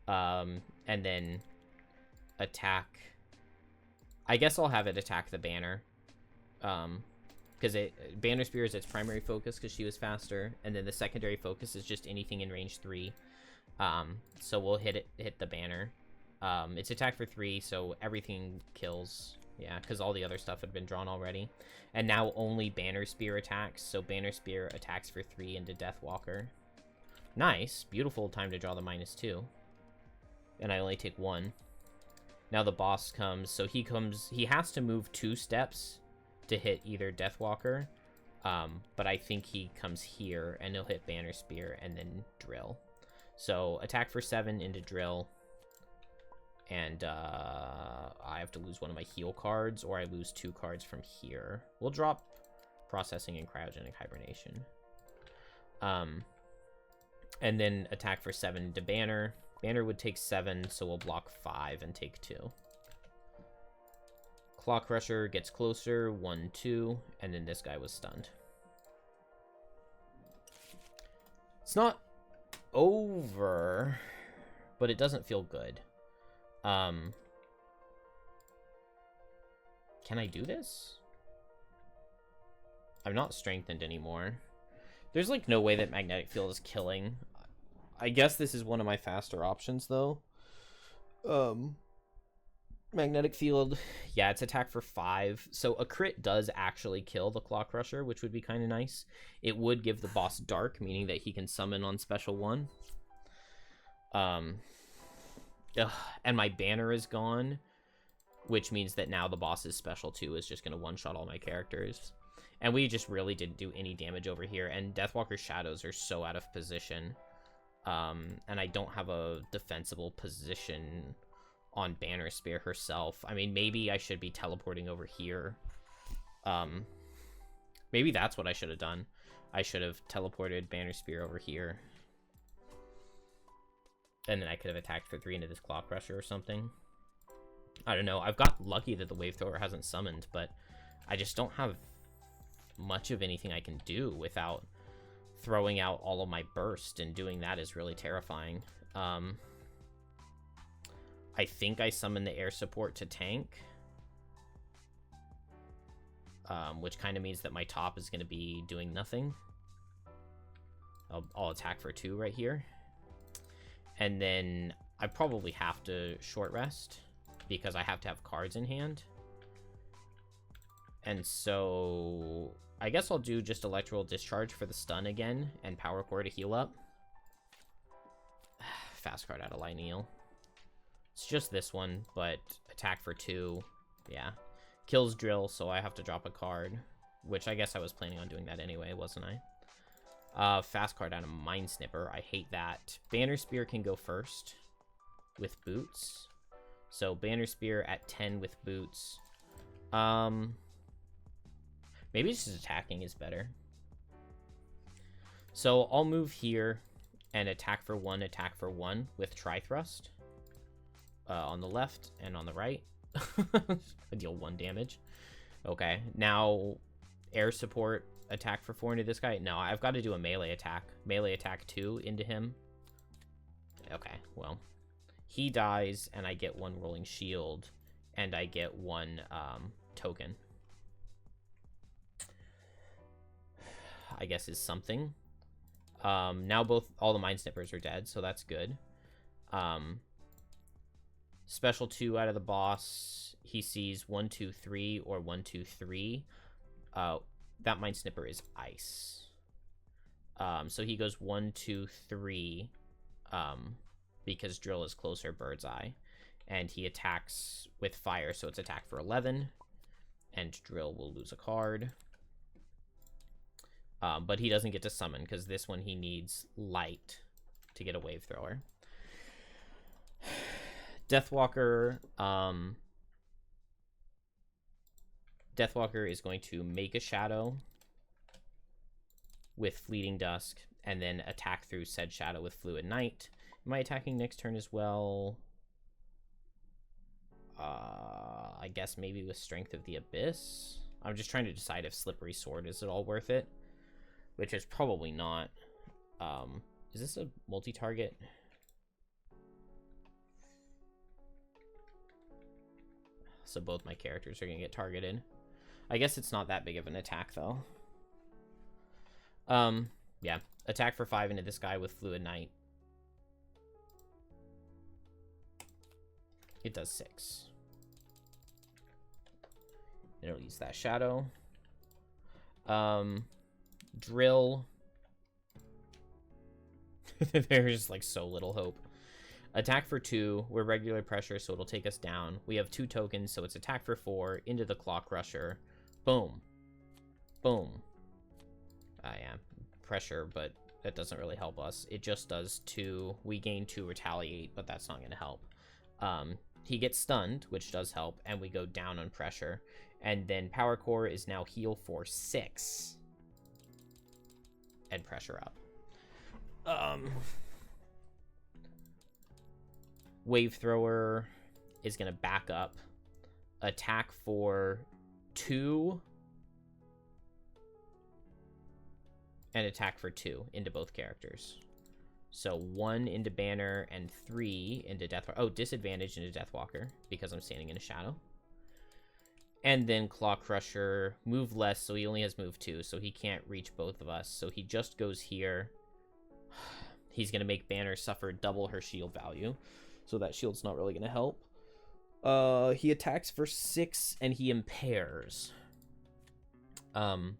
And then attack... I guess I'll have it attack the Banner. Because Banner Spear is its primary focus, because she was faster. And then the secondary focus is just anything in range 3. So we'll hit the Banner. It's attack for 3, so everything kills. Yeah, because all the other stuff had been drawn already. And now only Banner Spear attacks, so Banner Spear attacks for 3 into Deathwalker. Nice. Beautiful time to draw the -2. And I only take 1. Now the boss comes, so he has to move 2 steps to hit either Deathwalker. But I think he comes here, and he'll hit Banner Spear, and then Drill. So, attack for 7 into Drill. And I have to lose one of my heal cards, or I lose 2 cards from here. We'll drop Processing and Cryogenic Hibernation. And then attack for 7 into Banner. Banner would take 7, so we'll block 5 and take 2. Claw Crusher gets closer, 1-2, and then this guy was stunned. It's not over, but it doesn't feel good. Can I do this? I'm not strengthened anymore. There's like no way that magnetic field is killing. I guess this is one of my faster options though. Magnetic field, yeah, it's attack for 5. So a crit does actually kill the Claw Crusher, which would be kind of nice. It would give the boss dark, meaning that he can summon on special 1. And my banner is gone, which means that now the boss's special 2 is just going to one-shot all my characters. And we just really didn't do any damage over here, and Deathwalker's shadows are so out of position. And I don't have a defensible position on Banner Spear herself. I mean, maybe I should be teleporting over here. Maybe that's what I should have done. I should have teleported Banner Spear over here. And then I could have attacked for 3 into this Claw Crusher or something. I don't know. I've got lucky that the Wave Thrower hasn't summoned, but I just don't have much of anything I can do without throwing out all of my burst, and doing that is really terrifying. I think I summon the air support to tank, which kind of means that my top is going to be doing nothing. I'll attack for 2 right here. And then I probably have to short rest because I have to have cards in hand. And so I guess I'll do just Electrical Discharge for the stun again and Power Core to heal up. Fast card out of Lineal. It's just this one, but attack for 2. Yeah. Kills Drill, so I have to drop a card, which I guess I was planning on doing that anyway, wasn't I? Fast card out of Mind Snipper. I hate that. Banner Spear can go first with boots. So Banner Spear at 10 with boots. Maybe just attacking is better. So I'll move here and attack for 1 with Tri-Thrust. On the left and on the right. I deal 1 damage. Okay, now air support, attack for 4 into this guy. No, I've got to do a melee attack. Melee attack 2 into him. Okay, well, he dies and I get 1 rolling shield and I get 1 token. I guess is something. Now all the Mind Snippers are dead, so that's good. Special 2 out of the boss. He sees 1, 2, 3 or 1, 2, 3. That Mind Snipper is ice. So he goes 1, 2, 3. Because Drill is closer bird's eye. And he attacks with fire, so it's attack for 11. And Drill will lose a card. But he doesn't get to summon, because this one he needs light to get a Wave Thrower. Deathwalker, Deathwalker is going to make a shadow with Fleeting Dusk, and then attack through said shadow with Fluid Night. Am I attacking next turn as well? I guess maybe with Strength of the Abyss. I'm just trying to decide if Slippery Sword is at all worth it, which is probably not. Is this a multi-target? So both my characters are going to get targeted. I guess it's not that big of an attack, though. Yeah. Attack for 5 into this guy with Fluid Night. It does 6. It'll use that shadow. Drill. There's, like, so little hope. Attack for 2, we're regular pressure, so it'll take us down. We have 2 tokens, so it's attack for 4, into the Claw Crusher. Boom. Boom. Yeah, pressure, but that doesn't really help us. It just does 2. We gain 2 retaliate, but that's not going to help. He gets stunned, which does help, and we go down on pressure. And then Power Core is now heal for 6. And pressure up. Wave Thrower is going to back up, attack for 2, and attack for 2 into both characters. So 1 into Banner and 3 into Deathwalker. Oh, disadvantage into Deathwalker because I'm standing in a shadow. And then Claw Crusher, move less, so he only has move 2, so he can't reach both of us. So he just goes here. He's going to make Banner suffer double her shield value, so that shield's not really going to help. He attacks for 6, and he impairs. It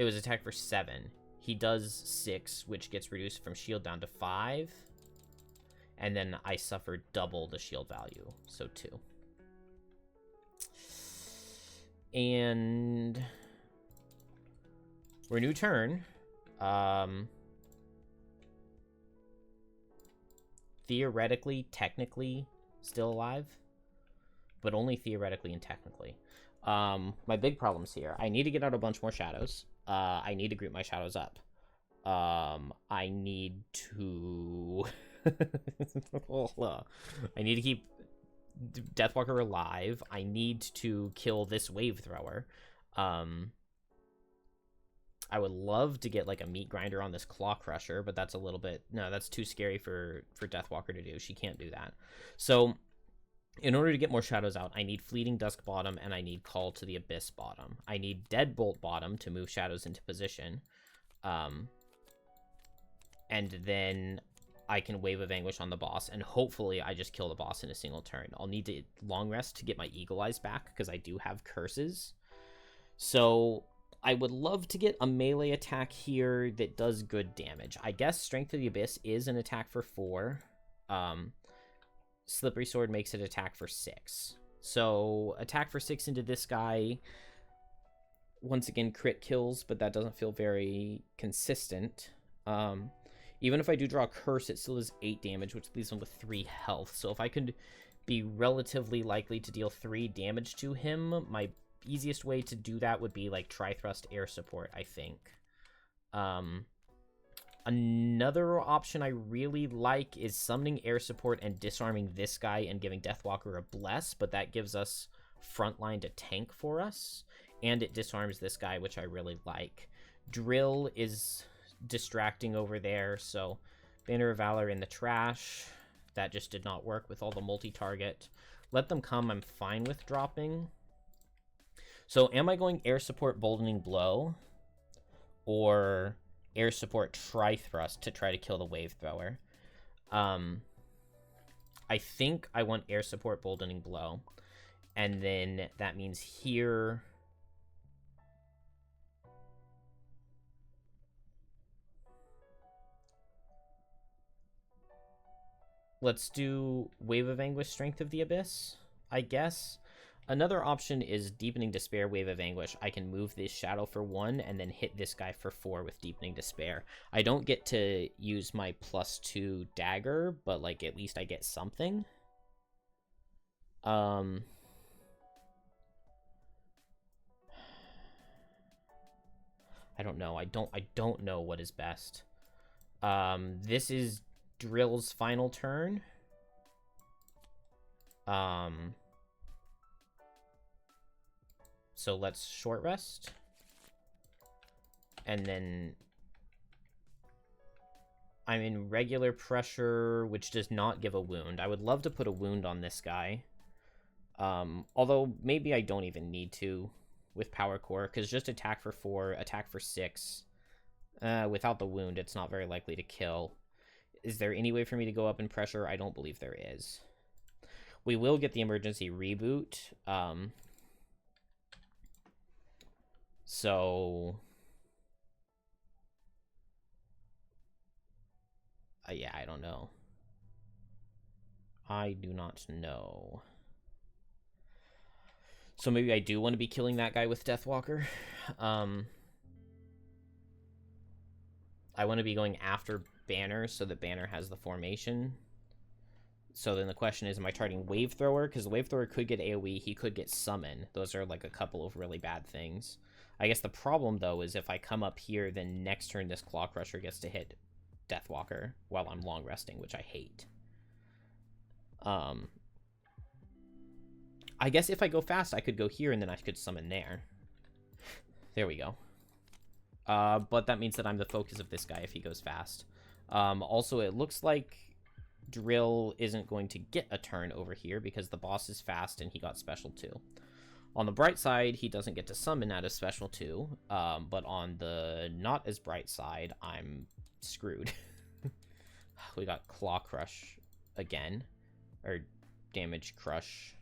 was attack for 7. He does 6, which gets reduced from shield down to 5. And then I suffer double the shield value, so 2. And we're new turn. Theoretically, technically, still alive, but only theoretically and technically. My big problems here. I need to get out a bunch more shadows. I need to group my shadows up. I need to... I need to keep Deathwalker alive. I need to kill this Wave Thrower. I would love to get like a meat grinder on this Claw Crusher, but that's a little bit... No, that's too scary for Deathwalker to do. She can't do that. So in order to get more shadows out, I need Fleeting Dusk bottom, and I need Call to the Abyss bottom. I need Deadbolt bottom to move shadows into position. And then I can Wave of Anguish on the boss, and hopefully I just kill the boss in a single turn. I'll need to long rest to get my Eagle Eyes back, because I do have curses. So I would love to get a melee attack here that does good damage. I guess Strength of the Abyss is an attack for 4. Slippery Sword makes it attack for 6. So attack for 6 into this guy. Once again, crit kills, but that doesn't feel very consistent. Even if I do draw a curse, it still does 8 damage, which leaves him with 3 health. So if I could be relatively likely to deal 3 damage to him, my easiest way to do that would be like Tri-Thrust Air Support, I think. Another option I really like is summoning Air Support and disarming this guy and giving Deathwalker a Bless, but that gives us Frontline to tank for us, and it disarms this guy, which I really like. Drill is distracting over there, so Banner of Valor in the trash. That just did not work with all the multi-target. Let Them Come, I'm fine with dropping. So am I going Air Support Boldening Blow or Air Support Tri-Thrust to try to kill the Wave Thrower? I think I want Air Support Boldening Blow, and then that means here... Let's do Wave of Anguish, Strength of the Abyss, I guess. Another option is Deepening Despair, Wave of Anguish. I can move this shadow for 1 and then hit this guy for 4 with Deepening Despair. I don't get to use my +2 dagger, but like at least I get something. I don't know. I don't know what is best. This is Drill's final turn. So let's short rest. And then I'm in regular pressure, which does not give a wound. I would love to put a wound on this guy. Although maybe I don't even need to with Power Core, because just attack for 4, attack for 6. Without the wound, it's not very likely to kill. Is there any way for me to go up in pressure? I don't believe there is. We will get the emergency reboot. So... yeah, I don't know. I do not know. So maybe I do want to be killing that guy with Deathwalker. I want to be going after Banner so that Banner has the formation. So then the question is, am I targeting Wave Thrower? Because the Wave Thrower could get AoE, he could get Summon. Those are like a couple of really bad things. I guess the problem, though, is if I come up here, then next turn this Claw Crusher gets to hit Deathwalker while I'm long resting, which I hate. I guess if I go fast, I could go here and then I could summon there. There we go. But that means that I'm the focus of this guy if he goes fast. Also, it looks like Drill isn't going to get a turn over here because the boss is fast and he got special 2. On the bright side, he doesn't get to summon out of special 2, but on the not as bright side, I'm screwed. We got Claw Crush again, or Damage Crush.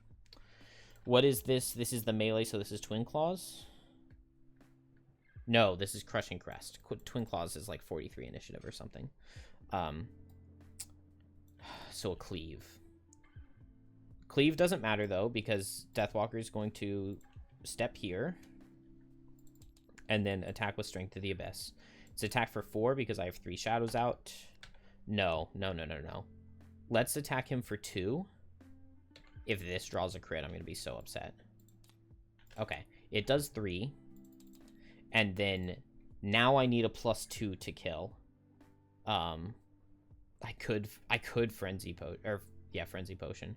What is this? This is the melee, so this is Twin Claws? No, this is Crushing Crest. Twin Claws is like 43 initiative or something. So a Cleave. Cleave doesn't matter, though, because Deathwalker is going to step here and then attack with Strength of the Abyss. It's attack for 4 because I have 3 shadows out. No. Let's attack him for 2. If this draws a crit, I'm going to be so upset. Okay, it does 3. And then now I need a +2 to kill. I could Frenzy Potion.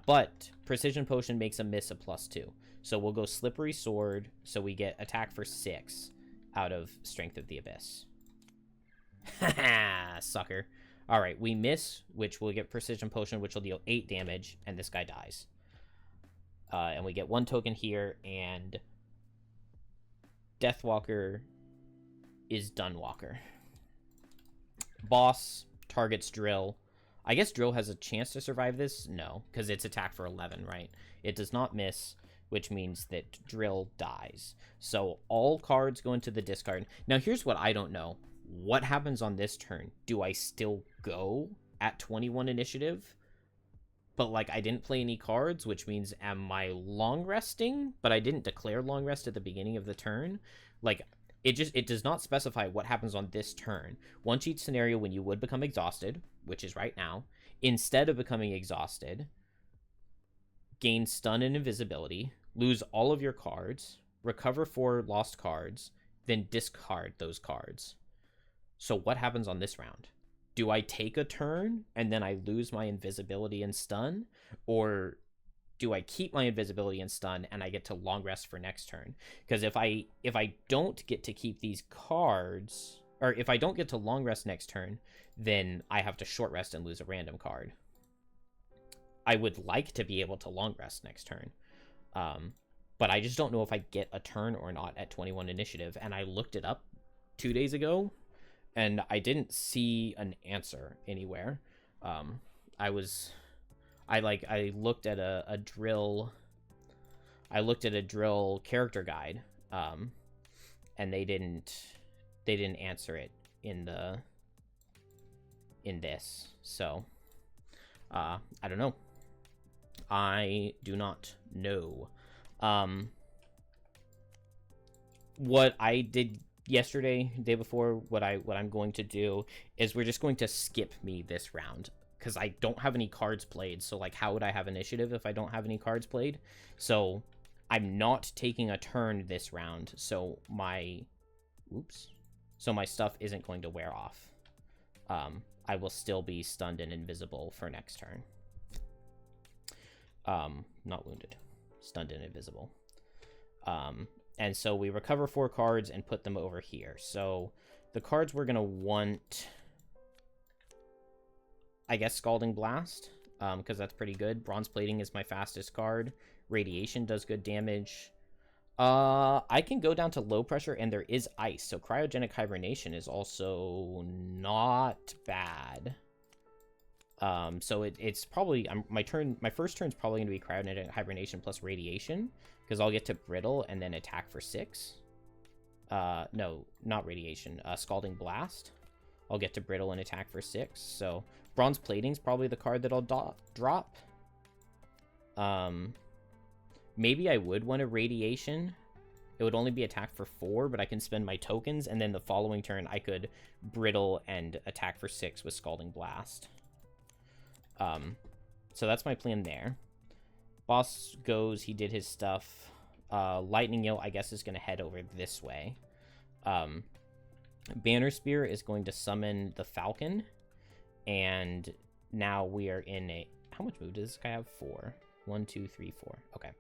But Precision Potion makes a miss a +2. So we'll go Slippery Sword, so we get attack for 6 out of Strength of the Abyss. Haha, sucker. Alright, we miss, which will get Precision Potion, which will deal 8 damage, and this guy dies. And we get 1 token here, and Deathwalker is Dunwalker. Boss targets Drill. I guess Drill has a chance to survive this? No, because it's attack for 11, right? It does not miss, which means that Drill dies. So all cards go into the discard. Now, here's what I don't know. What happens on this turn? Do I still go at 21 initiative? But, like, I didn't play any cards, which means am I long resting? But I didn't declare long rest at the beginning of the turn. Like, it does not specify what happens on this turn. One cheat scenario when you would become exhausted, which is right now. Instead of becoming exhausted, gain stun and invisibility, lose all of your cards, recover 4 lost cards, then discard those cards. So what happens on this round? Do I take a turn and then I lose my invisibility and stun? Or do I keep my invisibility and stun and I get to long rest for next turn? Because if I don't get to keep these cards, or if I don't get to long rest next turn, then I have to short rest and lose a random card. I would like to be able to long rest next turn. But I just don't know if I get a turn or not at 21 initiative. And I looked it up 2 days ago, and I didn't see an answer anywhere. I looked at a drill. I looked at a drill character guide, and they didn't answer it in this. So, I don't know. I do not know. What I did yesterday, day before, what I'm going to do is we're just going to skip me this round because I don't have any cards played. So, like, how would I have initiative if I don't have any cards played? So I'm not taking a turn this round, so my stuff isn't going to wear off. I will still be stunned and invisible for next turn. Not wounded, stunned and invisible. And so we recover 4 cards and put them over here. So the cards we're going to want, I guess, Scalding Blast, because that's pretty good. Bronze Plating is my fastest card. Radiation does good damage. I can go down to low pressure, and there is ice. So Cryogenic Hibernation is also not bad. So it's probably, my first turn is probably going to be Cryogenic Hibernation plus Radiation, because I'll get to Brittle and then attack for 6. No, not Radiation. Scalding Blast. I'll get to Brittle and attack for 6. So Bronze Plating's probably the card that I'll drop. Maybe I would want a Radiation. It would only be attack for 4, but I can spend my tokens, and then the following turn I could Brittle and attack for 6 with Scalding Blast. So that's my plan there. Boss goes, he did his stuff. Lightning Yell, I guess, is going to head over this way. Banner Spear is going to summon the Falcon. And now we are in a... How much move does this guy have? 4. 1, 2, 3, 4. Okay.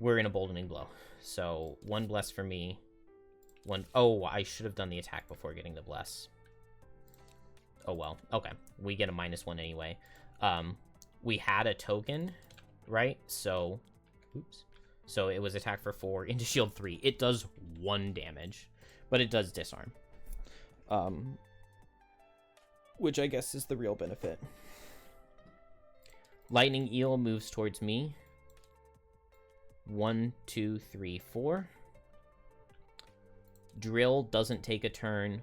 We're in a Boldening Blow. So 1 bless for me. 1... Oh, I should have done the attack before getting the bless. Oh, well. Okay. We get a -1 anyway. We had a token, right? So... Oops. So it was attack for 4 into shield 3. It does 1 damage, but it does disarm. Which I guess is the real benefit. Lightning Eel moves towards me. 1, 2, 3, 4. Drill doesn't take a turn.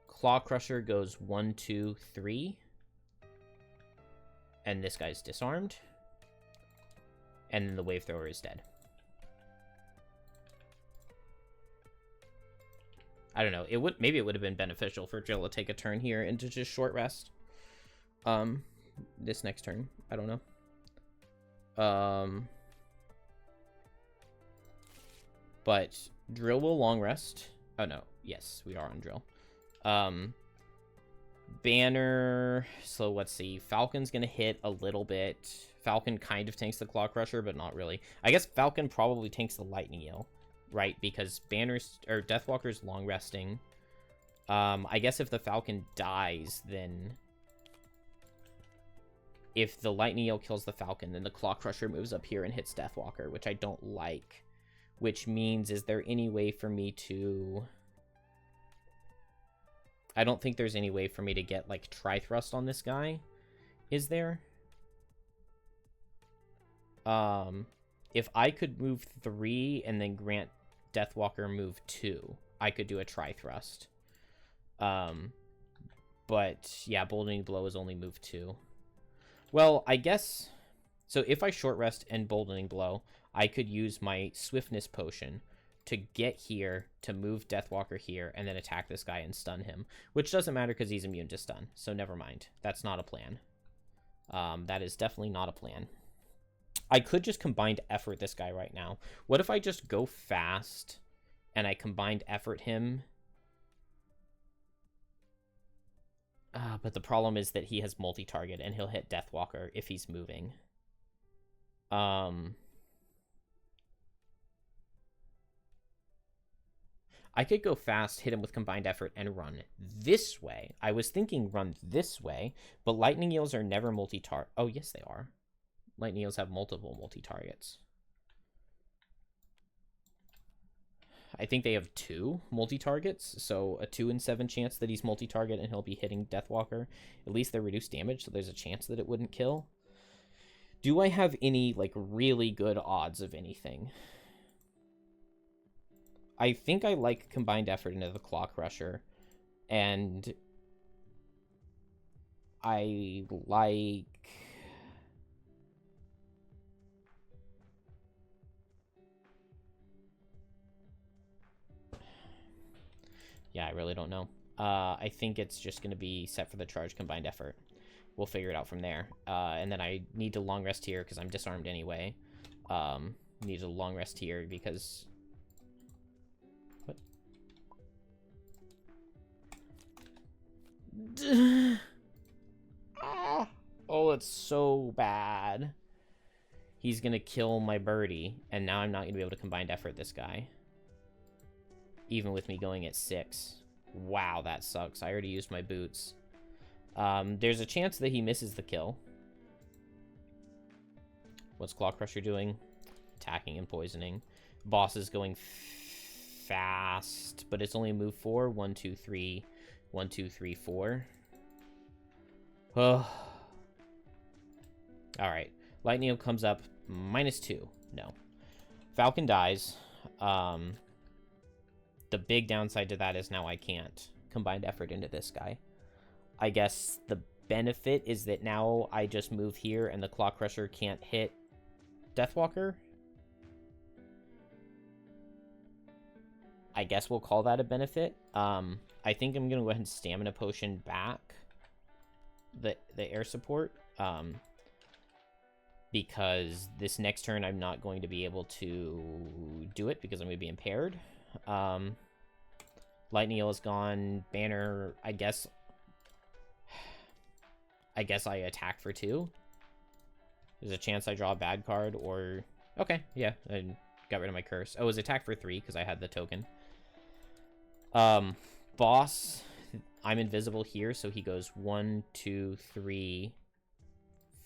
Claw Crusher goes 1, 2, 3. And this guy's disarmed. And then the Wave Thrower is dead. I don't know. Maybe it would have been beneficial for Drill to take a turn here and to just short rest. This next turn. I don't know. But Drill will long rest. Oh no. Yes, we are on Drill. Banner. So let's see. Falcon's gonna hit a little bit. Falcon kind of tanks the Claw Crusher, but not really. I guess Falcon probably tanks the Lightning Eel. Right, because Banner's or Deathwalker's long resting. I guess if the Falcon dies, then if the Lightning Eel kills the Falcon, then the Claw Crusher moves up here and hits Deathwalker, which I don't like. Which means, is there any way for me to... I don't think there's any way for me to get, like, Tri-Thrust on this guy. Is there? If I could move 3 and then grant Deathwalker move 2, I could do a Tri-Thrust. But, yeah, Boldening Blow is only move 2. Well, I guess... So if I short rest and Boldening Blow, I could use my Swiftness Potion to get here, to move Deathwalker here, and then attack this guy and stun him. Which doesn't matter because he's immune to stun, so never mind. That's not a plan. That is definitely not a plan. I could just combined effort this guy right now. What if I just go fast and I combined effort him? But the problem is that he has multi-target and he'll hit Deathwalker if he's moving. I could go fast, hit him with combined effort, and run this way. I was thinking run this way, but Lightning Eels are never multi-target. Oh, yes, they are. Lightning Eels have multiple multi-targets. I think they have 2 multi-targets, so a 2 in 7 chance that he's multi-target and he'll be hitting Deathwalker. At least they're reduced damage, so there's a chance that it wouldn't kill. Do I have any, like, really good odds of anything? I think I like combined effort into the Claw Crusher, and I like... Yeah, I really don't know. I think it's just going to be set for the charge combined effort. We'll figure it out from there. And then I need to long rest here because I'm disarmed anyway. Need to long rest here because... What? Oh, it's so bad. He's going to kill my birdie, and now I'm not going to be able to combine effort this guy. Even with me going at 6. Wow, that sucks. I already used my boots. There's a chance that he misses the kill. What's Claw Crusher doing? Attacking and poisoning. Boss is going fast, but it's only move 4. 1, 2, 3. 1, 2, 3, 4. Oh. Alright. Lightning Eel comes up. -2. No. Falcon dies. The big downside to that is now I can't combine effort into this guy. I guess the benefit is that now I just move here and the Claw Crusher can't hit Deathwalker. I guess we'll call that a benefit. I think I'm going to go ahead and Stamina Potion back the air support. Because this next turn I'm not going to be able to do it because I'm going to be impaired. Lightning Eel is gone. Banner, I guess I attack for 2. There's a chance I draw a bad card or... Okay, yeah. got rid of my curse. Oh, it was attack for 3 because I had the token. Boss, I'm invisible here, so he goes 1, 2, 3,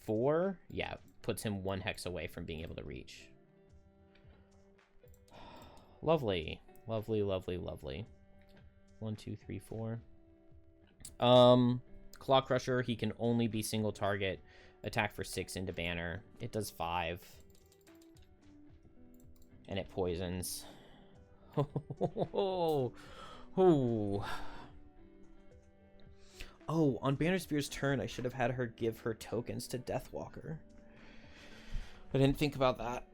4. Yeah, puts him 1 hex away from being able to reach. Lovely. Lovely, lovely, lovely. 1, 2, 3, 4. Claw Crusher, he can only be single target. Attack for 6 into banner. It does 5. And it poisons. Oh, on Banner Spear's turn, I should have had her give her tokens to Deathwalker. I didn't think about that.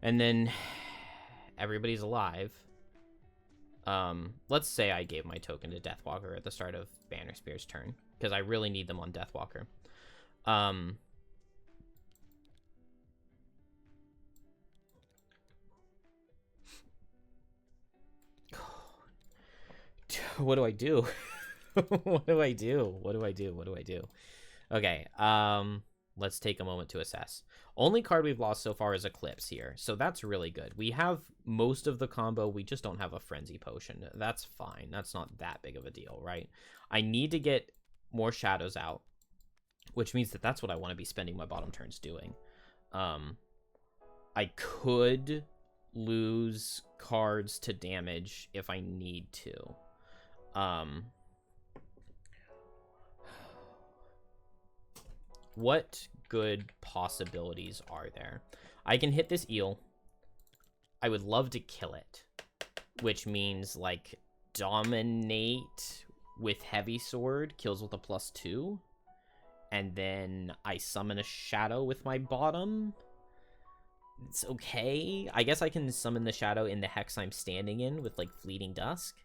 And then everybody's alive. Let's say I gave my token to Deathwalker at the start of Banner Spear's turn, because I really need them on Deathwalker. What do I do? What do I do? What do I do? What do I do? Okay, let's take a moment to assess. Only card we've lost so far is Eclipse here, so that's really good. We have most of the combo, we just don't have a Frenzy Potion. That's fine. That's not that big of a deal, right? I need to get more shadows out, which means that that's what I want to be spending my bottom turns doing. I could lose cards to damage if I need to. What good possibilities are there? I can hit this eel. I would love to kill it, which means like dominate with heavy sword, kills with a +2, and then I summon a shadow with my bottom. It's okay. I guess I can summon the shadow in the hex I'm standing in with like Fleeting Dusk.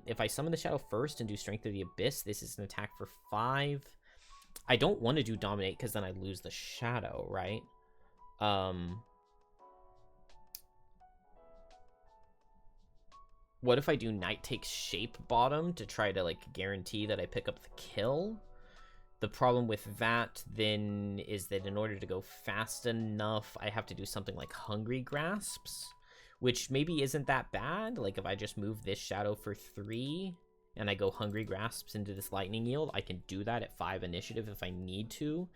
If I summon the shadow first and do Strength of the Abyss, this is an attack for 5. I don't want to do Dominate because then I lose the shadow, right? What if I do Night Takes Shape bottom to try to like guarantee that I pick up the kill? The problem with that then is that in order to go fast enough, I have to do something like Hungry Grasps, which maybe isn't that bad. Like if I just move this shadow for 3 and I go Hungry Grasps into this Lightning Yield, I can do that at 5 initiative if I need to.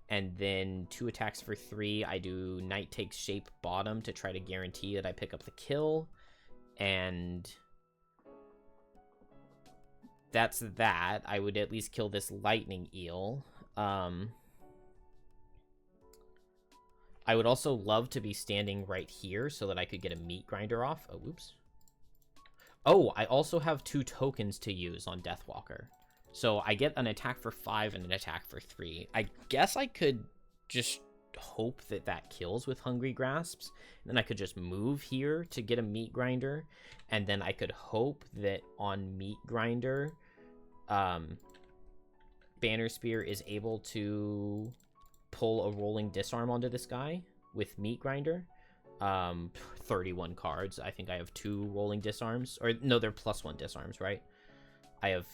And then 2 attacks for 3, I do Night Takes Shape bottom to try to guarantee that I pick up the kill. And that's that. I would at least kill this Lightning Eel. I would also love to be standing right here so that I could get a Meat Grinder off. Oh, whoops. Oh, I also have 2 tokens to use on Deathwalker. So I get an attack for 5 and an attack for 3. I guess I could just hope that that kills with Hungry Grasps. And then I could just move here to get a Meat Grinder. And then I could hope that on Meat Grinder, Banner Spear is able to pull a Rolling Disarm onto this guy with Meat Grinder. 31 cards. I think I have 2 Rolling Disarms. Or no, they're +1 disarms, right? I have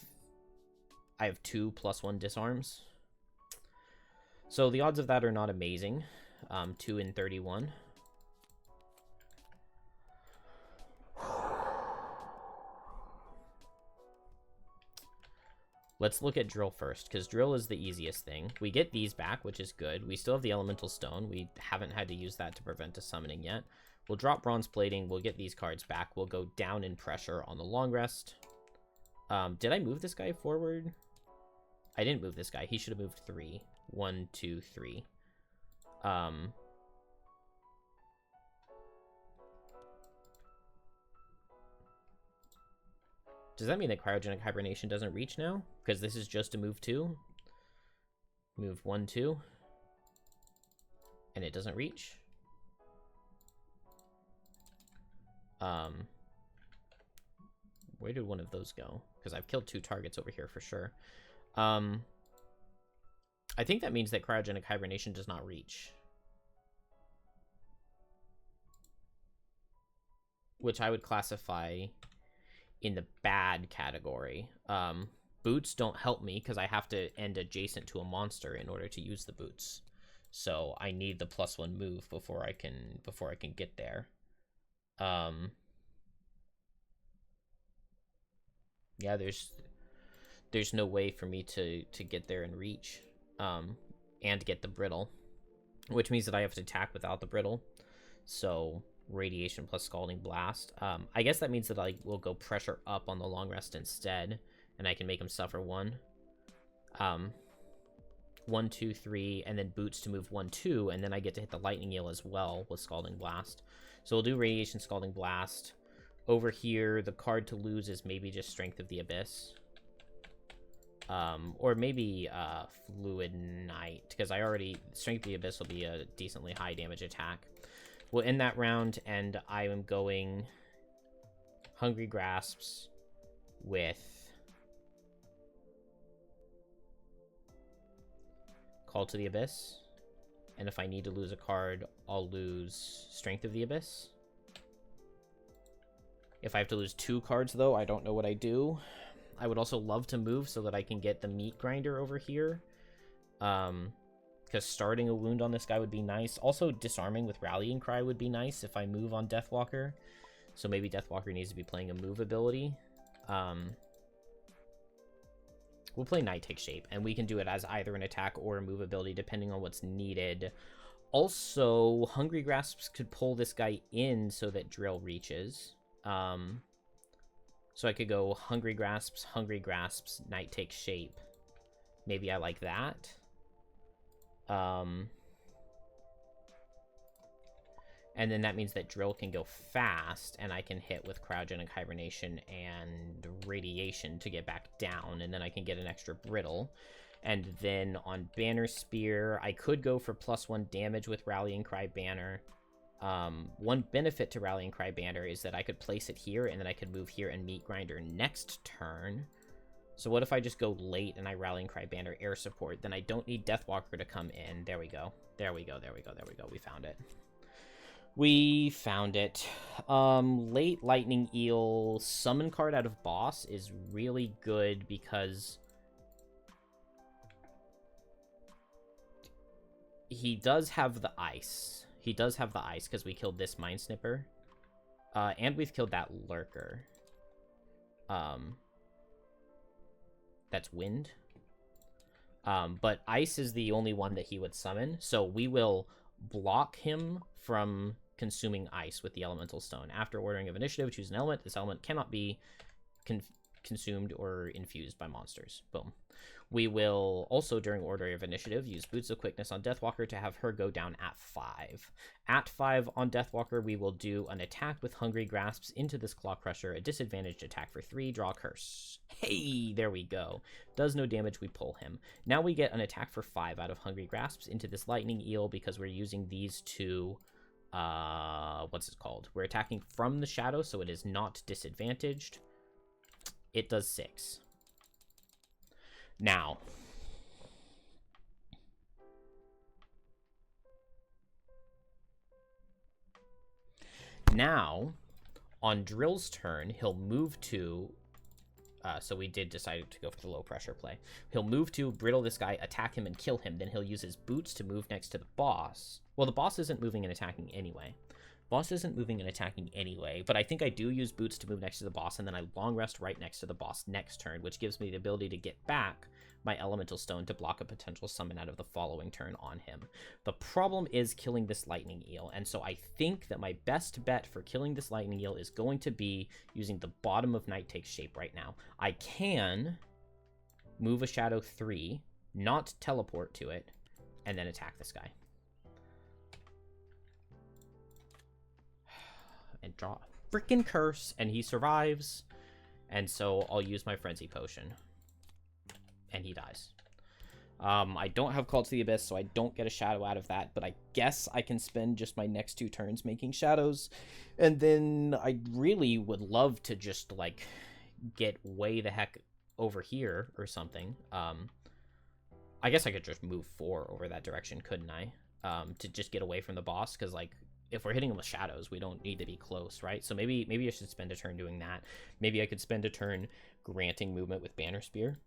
2 +1 disarms. So the odds of that are not amazing. 2 in 31. Let's look at Drill first, because Drill is the easiest thing. We get these back, which is good. We still have the Elemental Stone. We haven't had to use that to prevent a summoning yet. We'll drop Bronze Plating. We'll get these cards back. We'll go down in pressure on the Long Rest. Did I move this guy forward? I didn't move this guy. He should have moved 3. 1, 2, 3. Does that mean that Cryogenic Hibernation doesn't reach now? Because this is just a move 2. Move 1, 2. And it doesn't reach. Where did one of those go? Because I've killed 2 targets over here for sure. I think that means that Cryogenic Hibernation does not reach. Which I would classify in the bad category. boots don't help me because I have to end adjacent to a monster in order to use the boots. So I need the +1 move before I can get there. Yeah, there's no way for me to get there and reach, and get the brittle, which means that I have to attack without the brittle. So radiation plus scalding blast. I guess that means that I will go pressure up on the long rest instead, and I can make him suffer 1. 1, 2, 3, and then boots to move 1, 2, and then I get to hit the lightning eel as well with scalding blast. So we'll do radiation scalding blast. Over here, the card to lose is maybe just Strength of the Abyss. Or maybe Fluid Knight, because I already... Strength of the Abyss will be a decently high damage attack. We'll end that round, and I am going Hungry Grasps with Call to the Abyss. And if I need to lose a card, I'll lose Strength of the Abyss. If I have to lose 2 cards, though, I don't know what I do. I would also love to move so that I can get the Meat Grinder over here. Because starting a wound on this guy would be nice. Also, disarming with Rallying Cry would be nice if I move on Deathwalker. So maybe Deathwalker needs to be playing a move ability. We'll play Night Take Shape, and we can do it as either an attack or a move ability, depending on what's needed. Also, Hungry Grasps could pull this guy in so that Drill reaches. So I could go Hungry Grasps, Night Take Shape. Maybe I like that. And then that means that Drill can go fast, and I can hit with Cryogenic Hibernation and Radiation to get back down, and then I can get an extra Brittle. And then on Banner Spear, I could go for +1 damage with Rallying Cry Banner. One benefit to Rallying Cry Banner is that I could place it here, and then I could move here and Meat Grinder next turn. So what if I just go late and I Rallying Cry Banner air support? Then I don't need Deathwalker to come in. There we go. There we go. There we go. There we go. We found it. We found it. Late Lightning Eel summon card out of boss is really good because he does have the ice. He does have the ice because we killed this Mine Snipper. And we've killed that Lurker. That's wind. But ice is the only one that he would summon. So we will block him from consuming ice with the Elemental Stone. After ordering of initiative, choose an element. This element cannot be consumed or infused by monsters. Boom. We will also, during order of initiative, use Boots of Quickness on Deathwalker to have her go down at 5. At 5 on Deathwalker, we will do an attack with Hungry Grasps into this Claw Crusher, a disadvantaged attack for 3, draw a curse. Hey, there we go. Does no damage, we pull him. Now we get an attack for 5 out of Hungry Grasps into this Lightning Eel because we're using these two, what's it called? We're attacking from the shadow, so it is not disadvantaged. It does 6. Now, on Drill's turn, he'll move to, so we did decide to go for the low pressure play. He'll move to Brittle this guy, attack him, and kill him. Then he'll use his boots to move next to the boss. Well, the boss isn't moving and attacking anyway. Boss isn't moving and attacking anyway, but I think I do use boots to move next to the boss, and then I long rest right next to the boss next turn, which gives me the ability to get back my Elemental Stone to block a potential summon out of the following turn on him. The problem is killing this Lightning Eel, and so I think that my best bet for killing this Lightning Eel is going to be using the bottom of Night Takes Shape right now. I can move a Shadow 3, not teleport to it, and then attack this guy. And draw a freaking curse, and he survives. And so I'll use my Frenzy Potion. And he dies. I don't have Call to the Abyss, so I don't get a shadow out of that, but I guess I can spend just my next 2 turns making shadows. And then I really would love to just, like, get way the heck over here or something. I guess I could just move 4 over that direction, couldn't I? To just get away from the boss, because, like, if we're hitting him with shadows, we don't need to be close, right? So maybe I should spend a turn doing that. Maybe I could spend a turn granting movement with Banner Spear.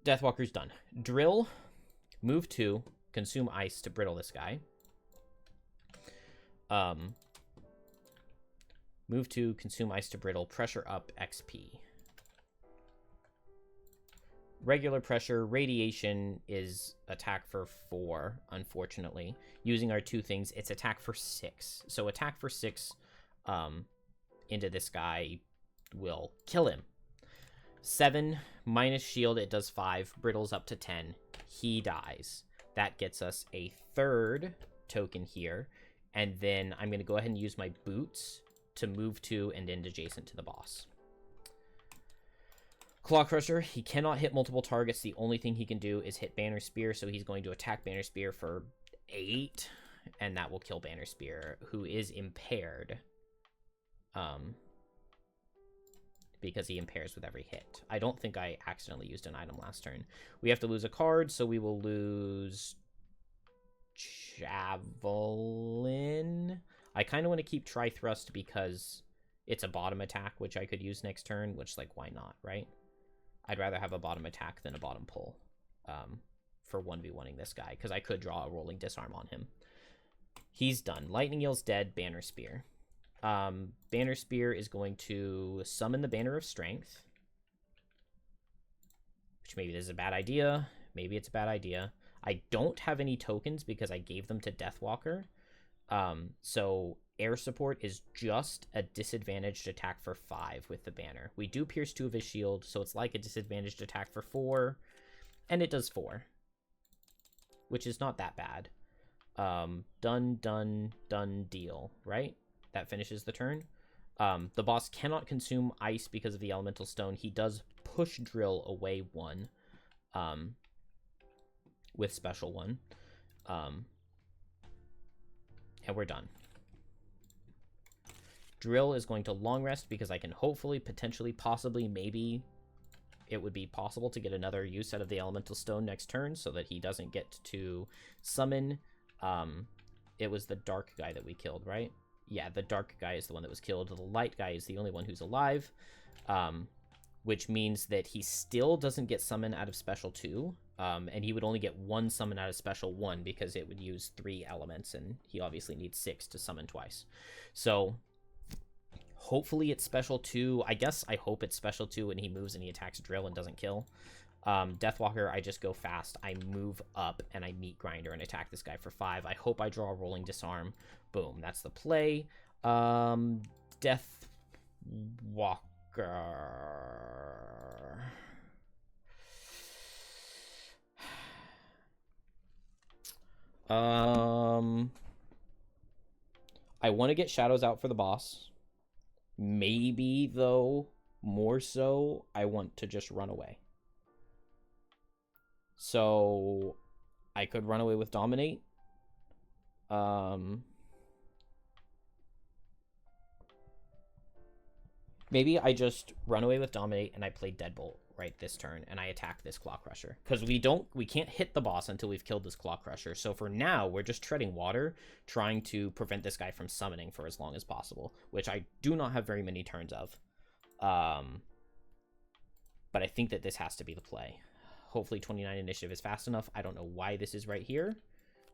Deathwalker's done. Drill, move 2, consume ice to brittle this guy. Move 2, consume ice to brittle, pressure up, XP. Regular pressure, radiation is attack for 4, unfortunately. Using our 2 things, it's attack for 6. So attack for 6 into this guy will kill him. 7 minus shield, it does 5. Brittles up to 10. He dies. That gets us a 3rd token here. And then I'm going to go ahead and use my boots to move 2 and end adjacent to the boss. Claw Crusher, he cannot hit multiple targets. The only thing he can do is hit Banner Spear, so he's going to attack Banner Spear for 8, and that will kill Banner Spear, who is impaired. Because he impairs with every hit. I don't think I accidentally used an item last turn. We have to lose a card, so we will lose Javelin. I kind of want to keep Tri-Thrust because it's a bottom attack, which I could use next turn, which, like, why not, right? I'd rather have a bottom attack than a bottom pull for 1v1ing this guy, because I could draw a Rolling Disarm on him. He's done. Lightning Eel's dead, Banner Spear. Banner Spear is going to summon the Banner of Strength, which maybe this is a bad idea. Maybe it's a bad idea. I don't have any tokens because I gave them to Deathwalker. So air support is just a disadvantaged attack for 5 with the banner. We do pierce 2 of his shield, so it's like a disadvantaged attack for 4, and it does 4, which is not that bad. Done deal, right? That finishes the turn. The boss cannot consume ice because of the elemental stone. He does push drill away 1 with special 1. And we're done. Drill is going to long rest because I can hopefully, potentially, possibly, maybe it would be possible to get another use out of the elemental stone next turn so that he doesn't get to summon. It was the dark guy that we killed, right? Yeah, the dark guy is the one that was killed. The light guy is the only one who's alive, which means that he still doesn't get summon out of special 2. And he would only get 1 summon out of special 1 because it would use 3 elements, and he obviously needs 6 to summon twice. So hopefully it's special 2. I guess I hope it's special 2 and he moves and he attacks drill and doesn't kill. Deathwalker, I just go fast. I move up and I meat grinder and attack this guy for 5. I hope I draw a rolling disarm. Boom, that's the play. Deathwalker. I want to get shadows out for the boss. Maybe, though, more so, I want to just run away. So, I could run away with Dominate. Maybe I just run away with Dominate and I play Deadbolt right this turn and I attack this Claw Crusher. Because we can't hit the boss until we've killed this Claw Crusher. So for now, we're just treading water, trying to prevent this guy from summoning for as long as possible, which I do not have very many turns of. But I think that this has to be the play. Hopefully 29 initiative is fast enough. I don't know why this is right here.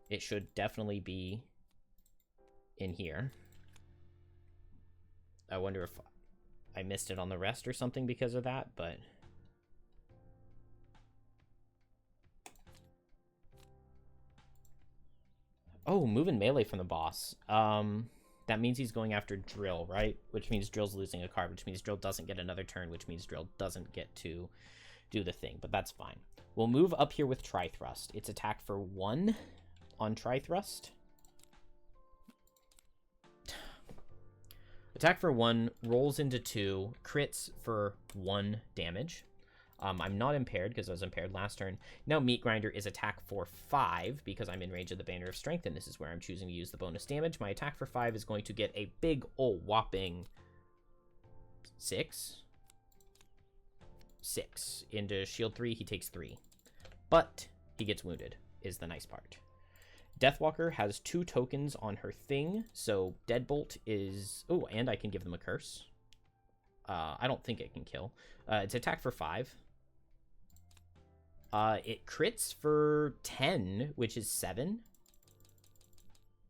It should definitely be in here. I wonder if I missed it on the rest or something because of that, but oh, moving melee from the boss. That means he's going after Drill, right? Which means Drill's losing a card, which means Drill doesn't get another turn, which means Drill doesn't get to do the thing, but that's fine. We'll move up here with Tri-Thrust. It's attack for 1 on Tri-Thrust. Attack for 1, rolls into 2, crits for 1 damage. I'm not impaired because I was impaired last turn. Now Meat Grinder is attack for 5 because I'm in range of the Banner of Strength, and this is where I'm choosing to use the bonus damage. My attack for 5 is going to get a big ol' whopping 6. 6. Into shield 3, he takes 3. But he gets wounded, is the nice part. Deathwalker has 2 tokens on her thing, so Deadbolt is... Oh, and I can give them a curse. I don't think it can kill. It's attack for 5. It crits for 10, which is 7,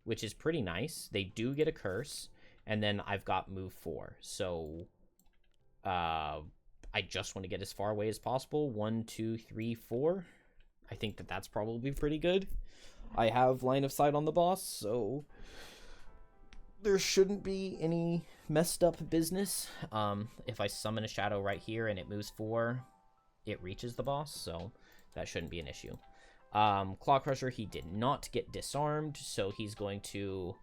which is pretty nice. They do get a curse, and then I've got move 4. So, I just want to get as far away as possible. 1, 2, 3, 4. I think that that's probably pretty good. I have line of sight on the boss, so there shouldn't be any messed up business. If I summon a shadow right here and it moves 4, it reaches the boss, so that shouldn't be an issue. Claw Crusher, he did not get disarmed, so he's going to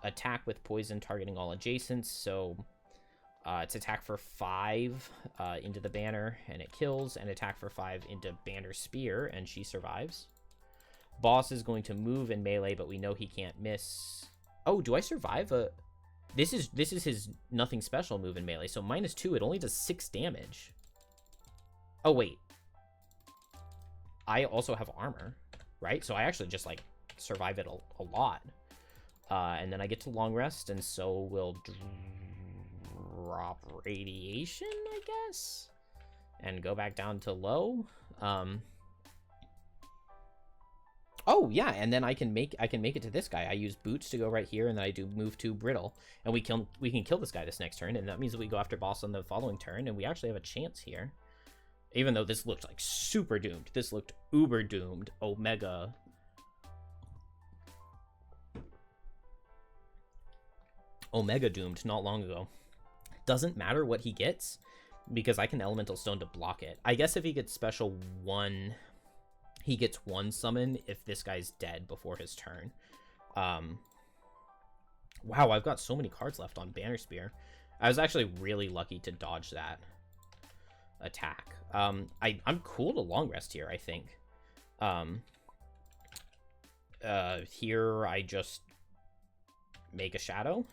attack with poison, targeting all adjacents. So it's attack for 5 into the banner, and it kills, and attack for 5 into banner spear, and she survives. Boss is going to move in melee, but we know he can't miss. Oh, do I survive a... This is his nothing special move in melee, so -2, it only does 6 damage. Oh, wait. I also have armor, right? So I actually just, like, survive it a lot. And then I get to long rest, and so we'll drop radiation, I guess? And go back down to low. Oh, yeah, and then I can make it to this guy. I use boots to go right here, and then I do move to brittle. And we can kill this guy this next turn, and that means that we go after boss on the following turn, and we actually have a chance here. Even though this looked like super doomed. This looked uber doomed. Omega doomed not long ago. Doesn't matter what he gets, because I can Elemental Stone to block it. I guess if he gets special 1, he gets 1 summon if this guy's dead before his turn. Wow, I've got so many cards left on Banner Spear. I was actually really lucky to dodge that attack. I'm cool to long rest here, I think. Here I just make a shadow.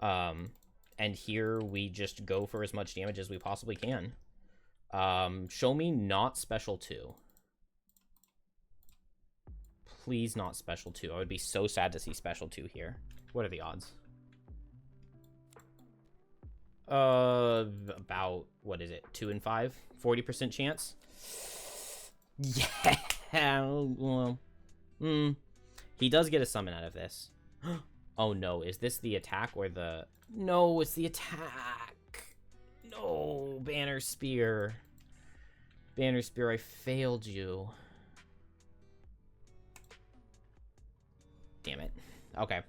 And here we just go for as much damage as we possibly can. Show me not special 2. Please not special 2. I would be so sad to see special 2 here. What are the odds? About, what is it? 2 and 5? 40% chance? Yeah. Well, he does get a summon out of this. Oh no, is this the attack or the... No, it's the attack. No, Banner Spear. Banner Spear, I failed you. Damn it. Okay.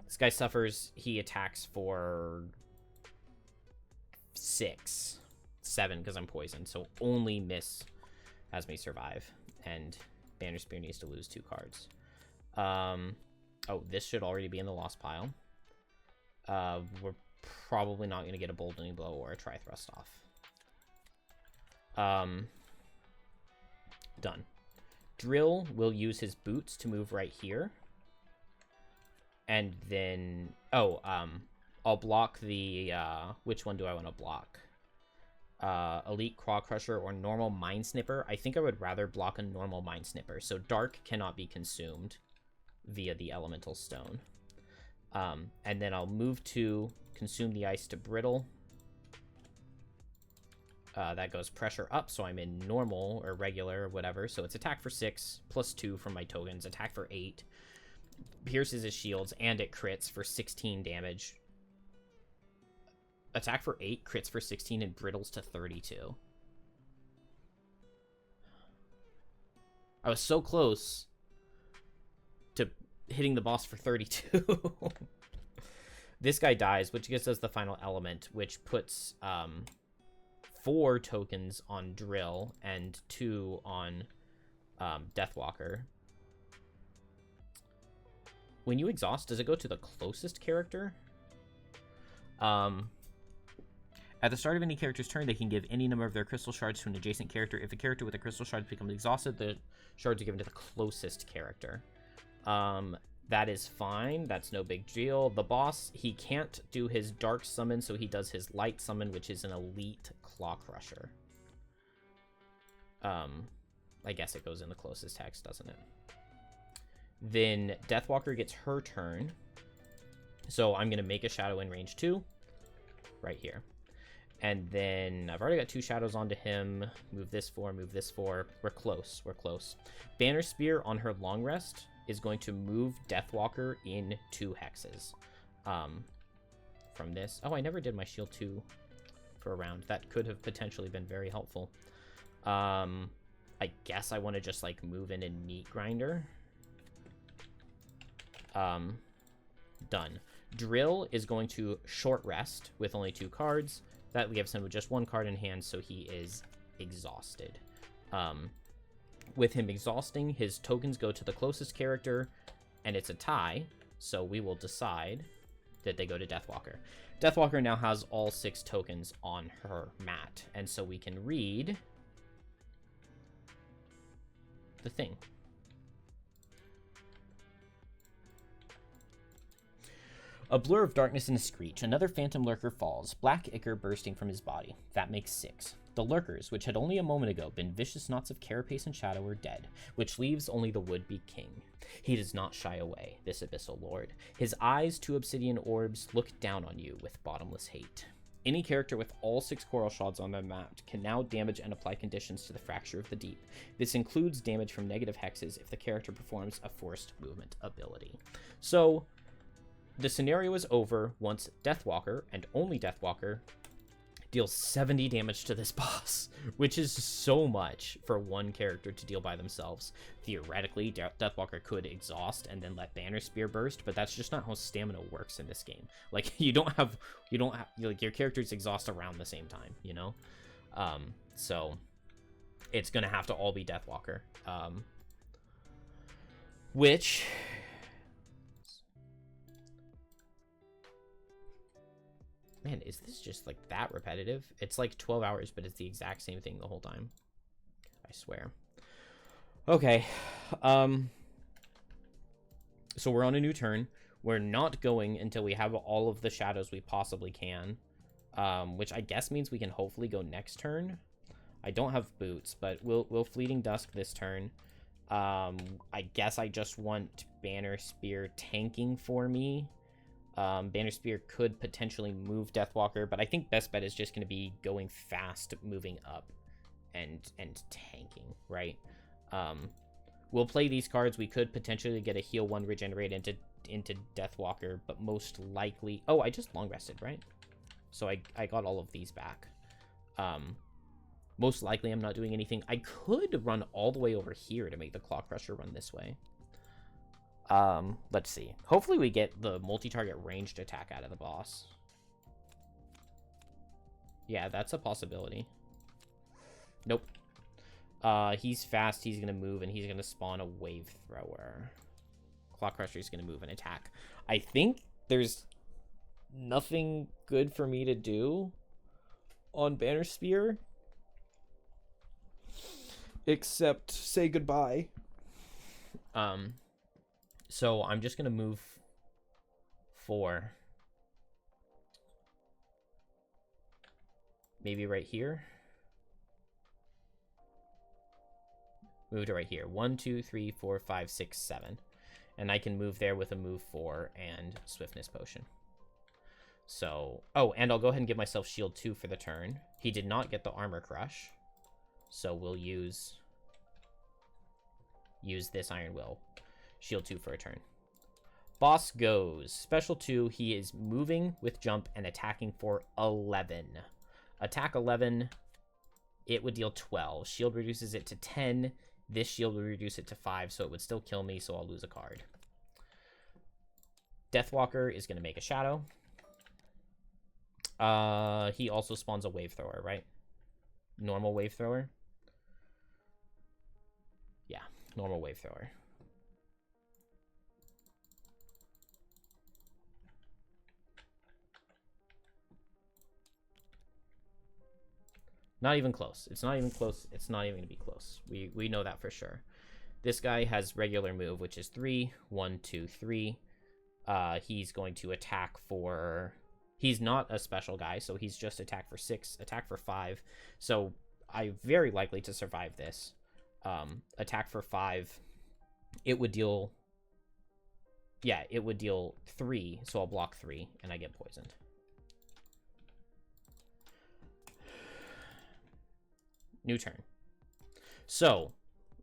This guy suffers. He attacks for 6. 7, because I'm poisoned. So only miss has me survive. And Banner Spear needs to lose 2 cards. Oh, this should already be in the lost pile. We're probably not going to get a Boldening Blow or a Tri-Thrust off. Done. Drill will use his boots to move right here. And then... Oh, I'll block the... which one do I want to block? Elite Claw Crusher or normal Mind Snipper. I think I would rather block a normal Mind Snipper. So Dark cannot be consumed via the Elemental Stone. And then I'll move to consume the ice to brittle. That goes pressure up, so I'm in normal or regular or whatever. So it's attack for 6, plus 2 from my tokens. Attack for 8. Pierces his shields, and it crits for 16 damage. Attack for 8, crits for 16, and brittles to 32. I was so close to hitting the boss for 32. This guy dies, which gives us the final element, which puts 4 tokens on Drill and 2 on Deathwalker. When you exhaust, does it go to the closest character? At the start of any character's turn, they can give any number of their crystal shards to an adjacent character. If a character with a crystal shard becomes exhausted, the shards are given to the closest character. That is fine. That's no big deal. The boss, he can't do his dark summon, so he does his light summon, which is an elite Claw Crusher. I guess it goes in the closest text, doesn't it? Then Deathwalker gets her turn. So I'm going to make a shadow in range 2. Right here. And then I've already got 2 shadows onto him. Move this 4, move this 4. We're close, we're close. Banner Spear on her long rest is going to move Deathwalker in 2 hexes. From this. Oh, I never did my shield 2 for a round. That could have potentially been very helpful. I guess I want to just, like, move in and Meat Grinder. Done. Drill is going to short rest with only 2 cards. That we have someone with just 1 card in hand, so he is exhausted. With him exhausting, his tokens go to the closest character, and it's a tie, so we will decide that they go to Deathwalker. Deathwalker now has all 6 tokens on her mat, and so we can read the thing. A blur of darkness and a screech. Another phantom lurker falls, black ichor bursting from his body. That makes 6. The lurkers, which had only a moment ago been vicious knots of carapace and shadow, are dead, which leaves only the would-be king. He does not shy away, this abyssal lord. His eyes, 2 obsidian orbs, look down on you with bottomless hate. Any character with all 6 coral shards on their map can now damage and apply conditions to the Fracture of the Deep. This includes damage from negative hexes if the character performs a forced movement ability. So the scenario is over once Deathwalker, and only Deathwalker, deals 70 damage to this boss, which is so much for one character to deal by themselves. Theoretically, Deathwalker could exhaust and then let Banner Spear burst, but that's just not how stamina works in this game. Like, you don't have like, your characters exhaust around the same time, you know? So it's gonna have to all be Deathwalker. Which... Man, is this just, like, that repetitive? It's like 12 hours, but it's the exact same thing the whole time. I swear. Okay. So we're on a new turn. We're not going until we have all of the shadows we possibly can. Which I guess means we can hopefully go next turn. I don't have boots, but we'll Fleeting Dusk this turn. I guess I just want Banner Spear tanking for me. Banner Spear could potentially move Deathwalker, but I think best bet is just going to be going fast, moving up, and tanking, right? We'll play these cards. We could potentially get a heal 1 regenerate into Deathwalker, but most likely... Oh, I just long rested, right? So I got all of these back. Most likely I'm not doing anything. I could run all the way over here to make the Claw Crusher run this way. Let's see. Hopefully we get the multi-target ranged attack out of the boss. Yeah, that's a possibility. Nope. He's fast, he's gonna move, and he's gonna spawn a Wave Thrower. Claw Crusher is gonna move and attack. I think there's nothing good for me to do on Banner Spear, except say goodbye. So I'm just going to move 4. Maybe right here. Move to right here. 1, 2, 3, 4, 5, 6, 7. And I can move there with a move 4 and Swiftness Potion. So, oh, and I'll go ahead and give myself shield 2 for the turn. He did not get the Armor Crush. So we'll use this Iron Will. Shield 2 for a turn. Boss goes. Special 2, he is moving with jump and attacking for 11. Attack 11, it would deal 12. Shield reduces it to 10. This shield would reduce it to 5, so it would still kill me, so I'll lose a card. Deathwalker is going to make a shadow. He also spawns a Wave Thrower, right? Normal Wave Thrower. Yeah, normal Wave Thrower. Not even close. It's not even close. It's not even going to be close. We know that for sure. This guy has regular move, which is 3. 1, 2, 3. He's going to attack for... He's not a special guy, so he's just attack for 6, attack for 5. So I'm very likely to survive this. Attack for 5. It would deal... Yeah, it would deal 3, so I'll block 3, and I get poisoned. New turn. So,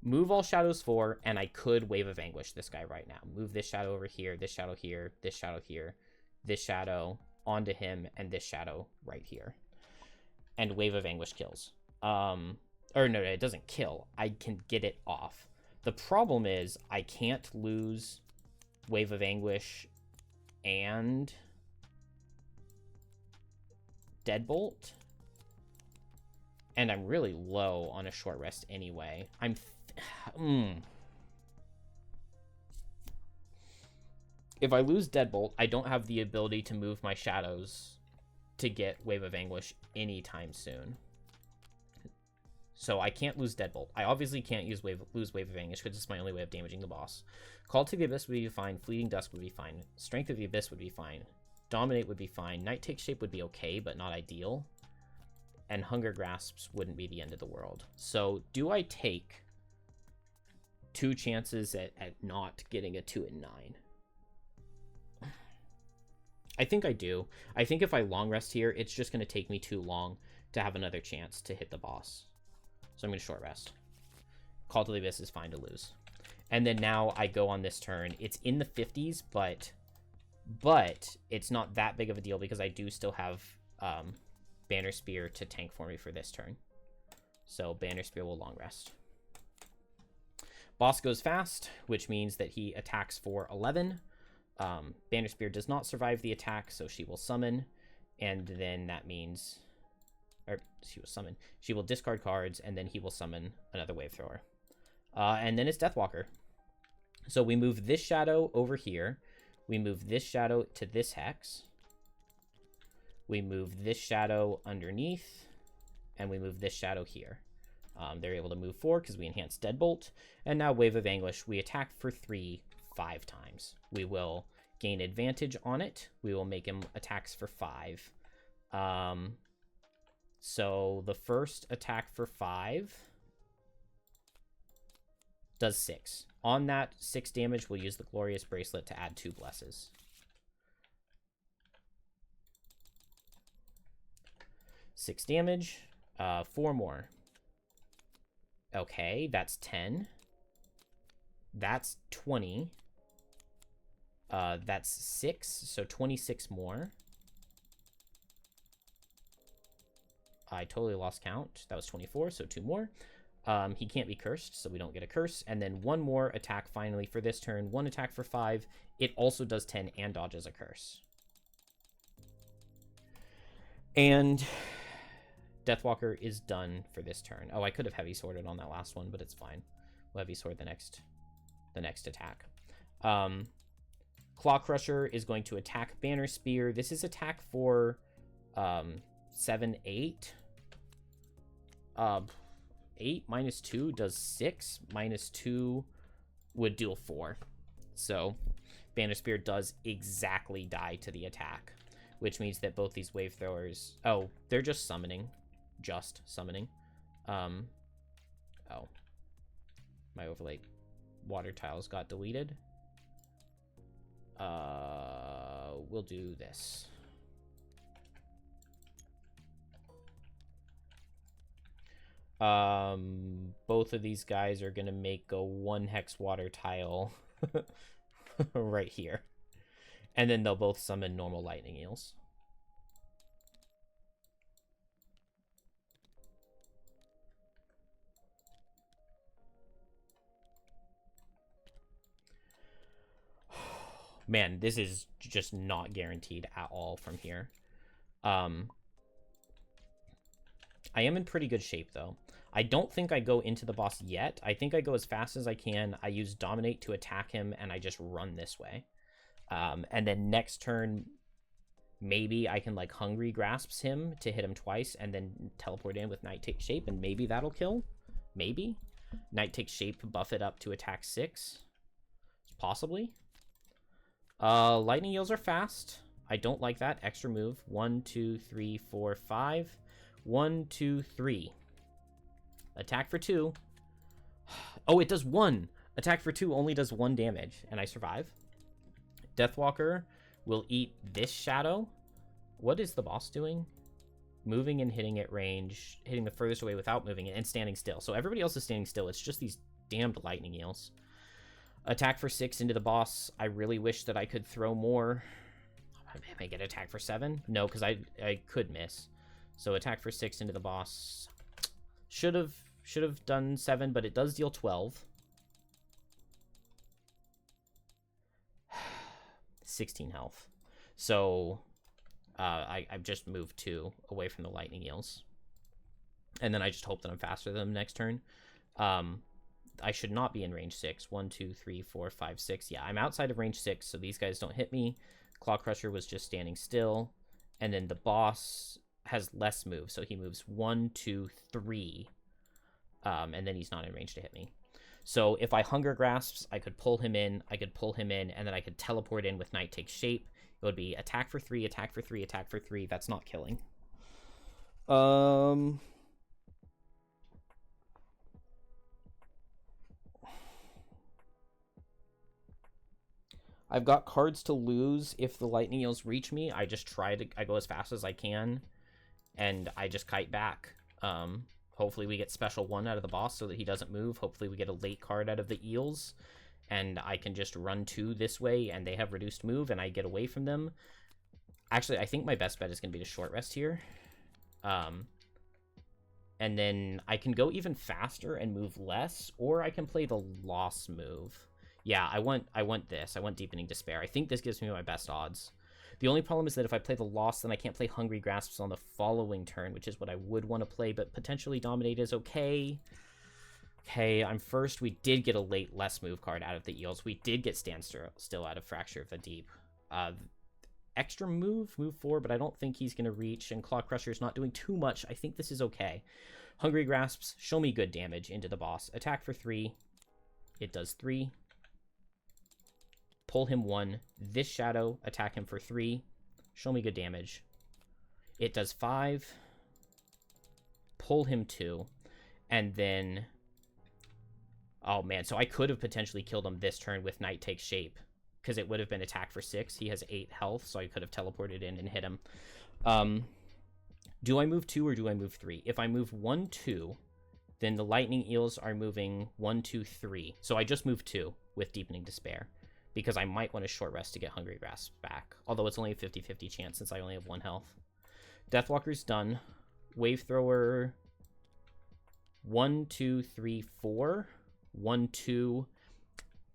move all shadows 4, and I could Wave of Anguish this guy right now. Move this shadow over here, this shadow here, this shadow here, this shadow onto him, and this shadow right here. And Wave of Anguish kills. Or no, it doesn't kill. I can get it off. The problem is I can't lose Wave of Anguish and Deadbolt. And I'm really low on a short rest anyway. If I lose Deadbolt, I don't have the ability to move my shadows to get Wave of Anguish anytime soon. So I can't lose Deadbolt. I obviously can't lose Wave of Anguish because it's my only way of damaging the boss. Call to the Abyss would be fine. Fleeting Dusk would be fine. Strength of the Abyss would be fine. Dominate would be fine. Night Takes Shape would be okay, but not ideal. And Hunger Grasps wouldn't be the end of the world. So do I take 2 chances at not getting a 2 and 9? I think I do. I think if I long rest here, it's just going to take me too long to have another chance to hit the boss. So I'm going to short rest. Call to the Abyss is fine to lose. And then now I go on this turn. It's in the 50s, but it's not that big of a deal because I do still have Banner Spear to tank for me for this turn. So Banner Spear will long rest. Boss goes fast, which means that he attacks for 11. Banner Spear does not survive the attack, so she will summon. And then that means... Or she will summon. She will discard cards, and then he will summon another Wave Thrower. And then it's Deathwalker. So we move this shadow over here. We move this shadow to this hex. We move this shadow underneath. And we move this shadow here. They're able to move 4 because we enhanced Deadbolt. And now Wave of Anguish. We attack for 3, 5 times. We will gain advantage on it. We will make him attacks for 5. So the first attack for 5 does 6. On that 6 damage, we'll use the Glorious Bracelet to add 2 blesses. Six damage, 4 more. Okay, that's 10. That's 20. That's 6, so 26 more. I totally lost count. That was 24, so 2 more. He can't be cursed, so we don't get a curse. And then 1 more attack finally for this turn. 1 attack for 5. It also does 10 and dodges a curse. And Deathwalker is done for this turn. Oh, I could have heavy sworded on that last one, but it's fine. We'll heavy sword the next attack. Claw Crusher is going to attack Banner Spear. This is attack for 7, 8. 8 minus 2 does 6. Minus 2 would deal 4. So Banner Spear does exactly die to the attack, which means that both these Wave Throwers... Oh, they're just summoning. Just summoning. Oh. My overlay water tiles got deleted. We'll do this. Both of these guys are gonna make a 1 hex water tile right here. And then they'll both summon normal lightning eels. Man, this is just not guaranteed at all from here. I am in pretty good shape, though. I don't think I go into the boss yet. I think I go as fast as I can. I use Dominate to attack him, and I just run this way. And then next turn, maybe I can, like, Hungry Grasps him to hit him twice, and then teleport in with Night Takes Shape, and maybe that'll kill. Maybe. Night Takes Shape, buff it up to attack 6. Possibly. Lightning Eels are fast. I don't like that. Extra move. 1, 2, 3, 4, 5. 1, 2, 3. Attack for 2. Oh, it does 1. Attack for 2 only does 1 damage, and I survive. Deathwalker will eat this shadow. What is the boss doing? moving and hitting at range, hitting the furthest away without moving it, and standing still. So everybody else is standing still. It's just these damned lightning eels. Attack for 6 into the boss. I really wish that I could throw more. I may get attack for 7. No, because I could miss. So attack for 6 into the boss. Should have done 7, but it does deal 12. 16 health. So I've just moved 2 away from the lightning eels. And then I just hope that I'm faster than them next turn. I should not be in range 6. 1, 2, 3, 4, 5, 6. Yeah, I'm outside of range 6, so these guys don't hit me. Claw Crusher was just standing still. And then the boss has less moves, so he moves 1, 2, 3. And then he's not in range to hit me. So if I Hunger Grasps, I could pull him in, and then I could teleport in with Night Takes Shape. It would be attack for 3, attack for 3, attack for 3. That's not killing. I've got cards to lose if the lightning eels reach me. I go as fast as I can, and I just kite back. Hopefully we get special 1 out of the boss so that he doesn't move. Hopefully we get a late card out of the eels, and I can just run 2 this way, and they have reduced move, and I get away from them. Actually, I think my best bet is going to be to short rest here. And then I can go even faster and move less, or I can play the loss move. Yeah, I want this. I want Deepening Despair. I think this gives me my best odds. The only problem is that if I play the loss, then I can't play Hungry Grasps on the following turn, which is what I would want to play, but potentially Dominate is okay. Okay, I'm first. We did get a late less move card out of the eels. We did get Stand Still out of Fracture of the Deep. Extra move 4, but I don't think he's going to reach, and Claw Crusher is not doing too much. I think this is okay. Hungry Grasps, show me good damage into the boss. Attack for 3. It does 3. Pull him 1. This shadow, attack him for 3. Show me good damage. It does 5. Pull him 2. And then... Oh, man. So I could have potentially killed him this turn with Night Takes Shape, because it would have been attack for 6. He has 8 health, so I could have teleported in and hit him. Do I move 2 or do I move 3? If I move 1, 2, then the lightning eels are moving 1, 2, 3. So I just moved 2 with Deepening Despair, because I might want to short rest to get Hungry Grasp back. Although it's only a 50-50 chance since I only have 1 health. Deathwalker's done. Wave Thrower 1, 2, 3, 4. 1, 2,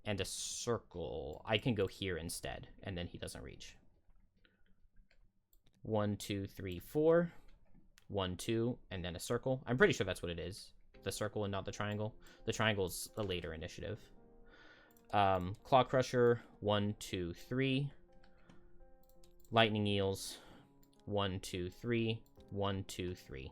and a circle. I can go here instead, and then he doesn't reach. 1, 2, 3, 4. 1, 2, and then a circle. I'm pretty sure that's what it is. The circle and not the triangle. The triangle's a later initiative. Claw Crusher, 1, 2, 3. Lightning Eels, 1, 2, 3. 1, 2, 3.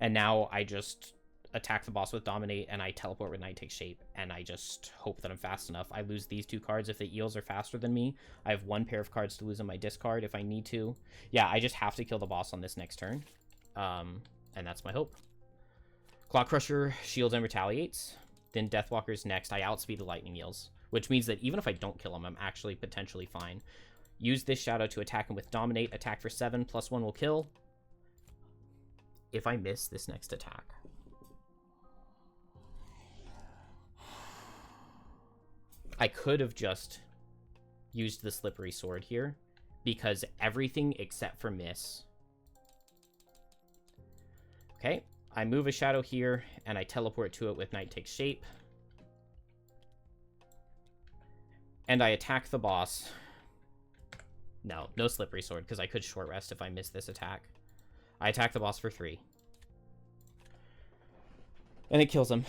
And now I just attack the boss with Dominate, and I teleport with Night Takes Shape, and I just hope that I'm fast enough. I lose these 2 cards if the eels are faster than me. I have 1 pair of cards to lose in my discard if I need to. Yeah, I just have to kill the boss on this next turn. And that's my hope. Claw Crusher shields and retaliates. Then Deathwalker's next. I outspeed the Lightning Eels, which means that even if I don't kill him, I'm actually potentially fine. Use this shadow to attack him with Dominate. Attack for 7, +1 will kill. If I miss this next attack... I could have just used the Slippery Sword here, because everything except for miss. Okay, I move a shadow here, and I teleport to it with Night Takes Shape. And I attack the boss. No Slippery Sword, because I could short rest if I miss this attack. I attack the boss for 3. And it kills him.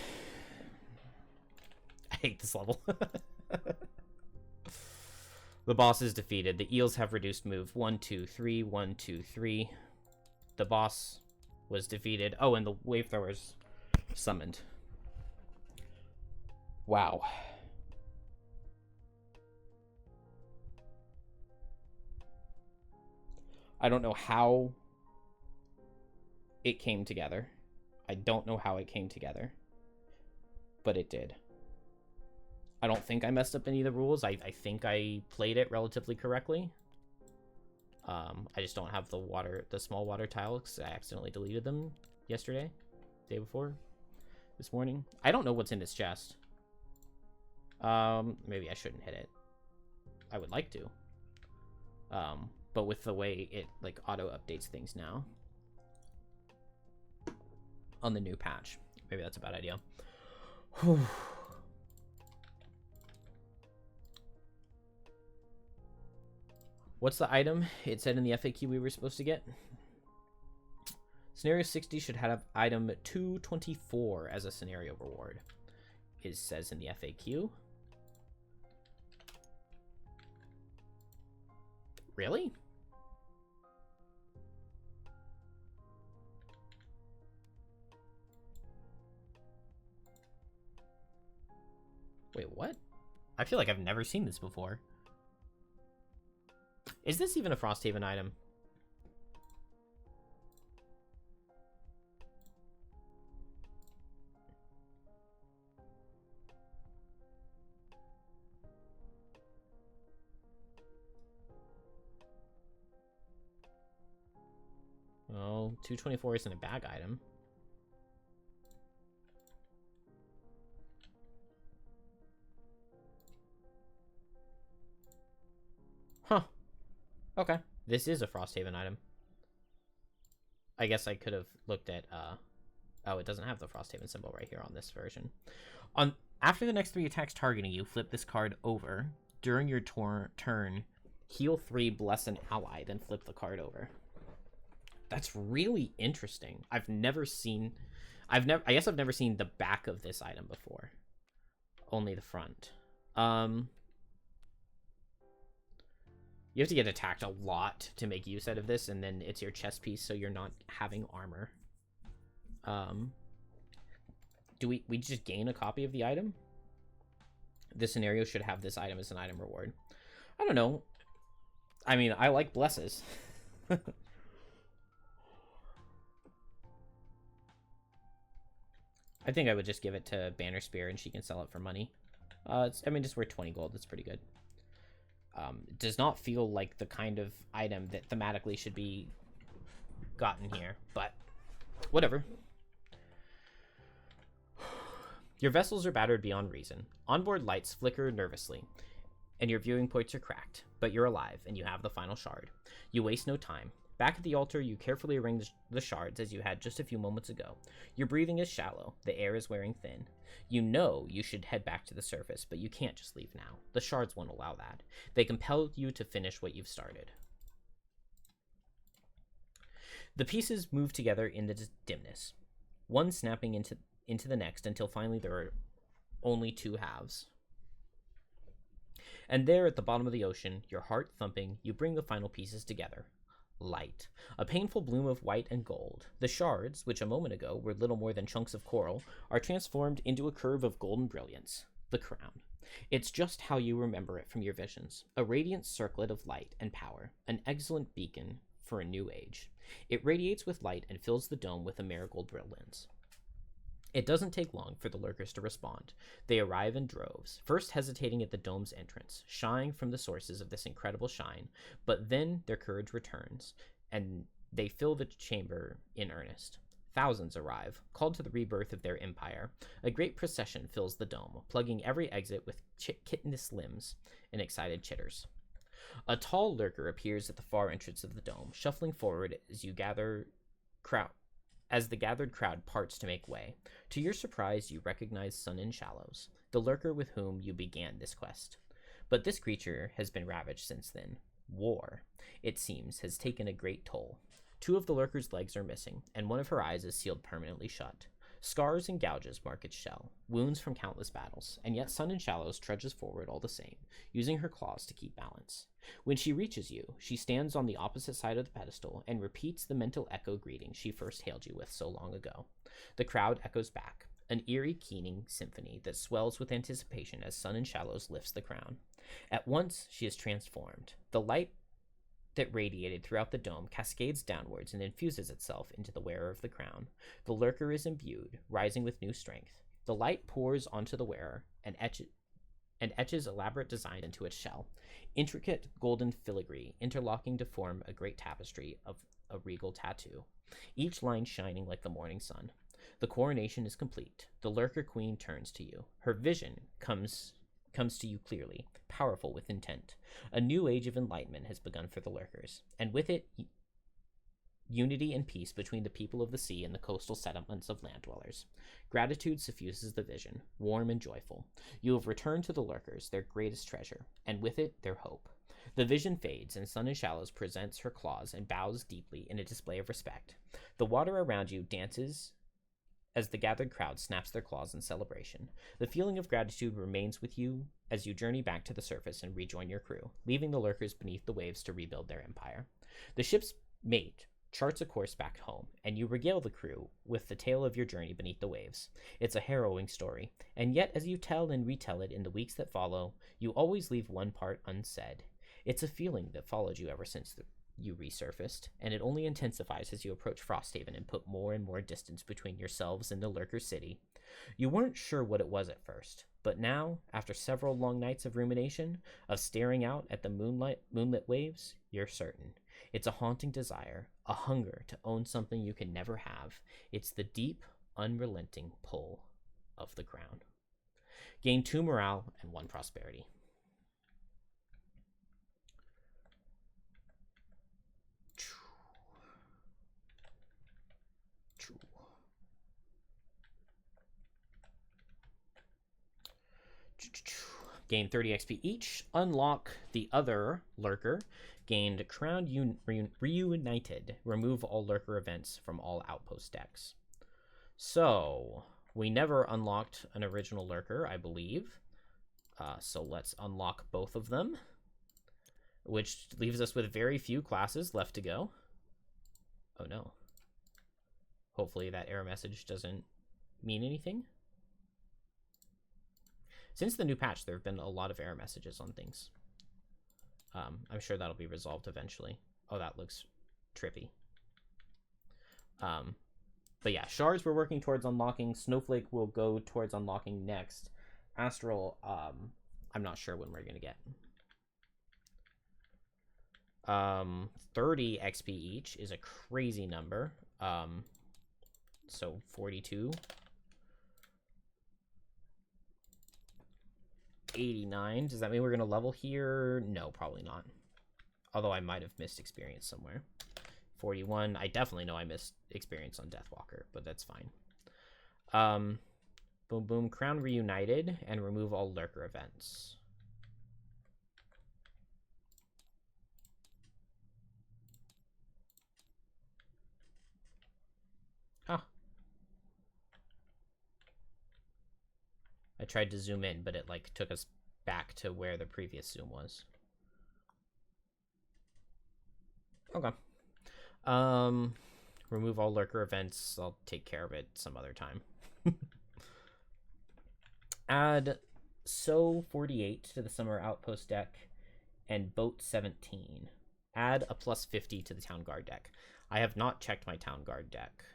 I hate this level. The boss is defeated. The eels have reduced move 1, 2, 3. 1, 2, 3. The boss was defeated. Oh, and the wave throwers summoned. Wow. I don't know how it came together. I don't know how it came together, but it did. I don't think I messed up any of the rules. I think I played it relatively correctly. I just don't have the small water tiles, because I accidentally deleted them yesterday, day before, this morning. I don't know what's in this chest. Maybe I shouldn't hit it. I would like to. But with the way it, like, auto-updates things now on the new patch, maybe that's a bad idea. Whew. What's the item it said in the FAQ we were supposed to get? Scenario 60 should have item 224 as a scenario reward. It says in the FAQ. Really? Wait, what? I feel like I've never seen this before. Is this even a Frosthaven item? Oh, 224 isn't a bag item. Huh. Okay. This is a Frosthaven item. I guess I could have looked at, oh, it doesn't have the Frosthaven symbol right here on this version. After the next 3 attacks targeting you, flip this card over. During your turn, heal 3, bless an ally, then flip the card over. That's really interesting. I guess I've never seen the back of this item before. Only the front. You have to get attacked a lot to make use out of this, and then it's your chest piece, so you're not having armor. Do we just gain a copy of the item? This scenario should have this item as an item reward. I don't know. I mean, I like blesses. I think I would just give it to Banner Spear, and she can sell it for money. I mean, just worth 20 gold. That's pretty good. It does not feel like the kind of item that thematically should be gotten here, but whatever. Your vessels are battered beyond reason. Onboard lights flicker nervously, and your viewing points are cracked, but you're alive, and you have the final shard. You waste no time. Back at the altar, you carefully arrange the shards as you had just a few moments ago. Your breathing is shallow. The air is wearing thin. You know you should head back to the surface, but you can't just leave now. The shards won't allow that. They compel you to finish what you've started. The pieces move together in the dimness, one snapping into the next until finally there are only 2 halves. And there at the bottom of the ocean, your heart thumping, you bring the final pieces together. Light. A painful bloom of white and gold. The shards, which a moment ago were little more than chunks of coral, are transformed into a curve of golden brilliance. The crown. It's just how you remember it from your visions. A radiant circlet of light and power. An excellent beacon for a new age. It radiates with light and fills the dome with a marigold brilliance. It doesn't take long for the lurkers to respond. They arrive in droves, first hesitating at the dome's entrance, shying from the sources of this incredible shine, but then their courage returns, and they fill the chamber in earnest. Thousands arrive, called to the rebirth of their empire. A great procession fills the dome, plugging every exit with kittenous limbs and excited chitters. A tall lurker appears at the far entrance of the dome, shuffling forward as the gathered crowd parts to make way. To your surprise, you recognize Sun in Shallows, the lurker with whom you began this quest. But this creature has been ravaged since then. War, it seems, has taken a great toll. 2 of the lurker's legs are missing, and one of her eyes is sealed permanently shut. Scars and gouges mark its shell, wounds from countless battles, and yet Sun in Shallows trudges forward all the same, using her claws to keep balance. When she reaches you, she stands on the opposite side of the pedestal and repeats the mental echo greeting she first hailed you with so long ago. The crowd echoes back, an eerie, keening symphony that swells with anticipation as Sun in Shallows lifts the crown. At once, she is transformed. The light that radiated throughout the dome cascades downwards and infuses itself into the wearer of the crown. The lurker is imbued, rising with new strength. The light pours onto the wearer and and etches elaborate designs into its shell. Intricate golden filigree interlocking to form a great tapestry of a regal tattoo, each line shining like the morning sun. The coronation is complete. The Lurker Queen turns to you. Her vision comes to you clearly, powerful with intent. A new age of enlightenment has begun for the Lurkers, and with it, unity and peace between the people of the sea and the coastal settlements of land dwellers. Gratitude suffuses the vision, warm and joyful. You have returned to the Lurkers, their greatest treasure, and with it, their hope. The vision fades, and Sun in Shallows presents her claws and bows deeply in a display of respect. The water around you dances as the gathered crowd snaps their claws in celebration. The feeling of gratitude remains with you as you journey back to the surface and rejoin your crew, leaving the Lurkers beneath the waves to rebuild their empire. The ship's mate charts a course back home, and you regale the crew with the tale of your journey beneath the waves. It's a harrowing story, and yet as you tell and retell it in the weeks that follow, you always leave one part unsaid. It's a feeling that followed you ever since you resurfaced, and it only intensifies as you approach Frosthaven and put more and more distance between yourselves and the Lurker City. You weren't sure what it was at first, but now, after several long nights of rumination, of staring out at the moonlit waves, you're certain. It's a haunting desire, a hunger to own something you can never have. It's the deep, unrelenting pull of the crown. Gain 2 morale and 1 prosperity. Gain 30 XP each. Unlock the other Lurker. Gained Crown Reunited. Remove all Lurker events from all outpost decks. So, we never unlocked an original Lurker, I believe. So let's unlock both of them, which leaves us with very few classes left to go. Oh no. Hopefully that error message doesn't mean anything. Since the new patch, there have been a lot of error messages on things. I'm sure that'll be resolved eventually. Oh, that looks trippy. But yeah, shards we're working towards unlocking. Snowflake will go towards unlocking next. Astral, I'm not sure when we're going to get. 30 XP each is a crazy number. So 42. 89. Does that mean we're going to level here? No, probably not. Although I might have missed experience somewhere. 41. I definitely know I missed experience on Deathwalker, but that's fine. Boom, boom. Crown Reunited and remove all Lurker events. Huh. I tried to zoom in, but it like took us back to where the previous zoom was. Okay. Remove all Lurker events. I'll take care of it some other time. Add So 48 to the Summer Outpost deck and Boat 17. Add a plus 50 to the Town Guard deck. I have not checked my Town Guard deck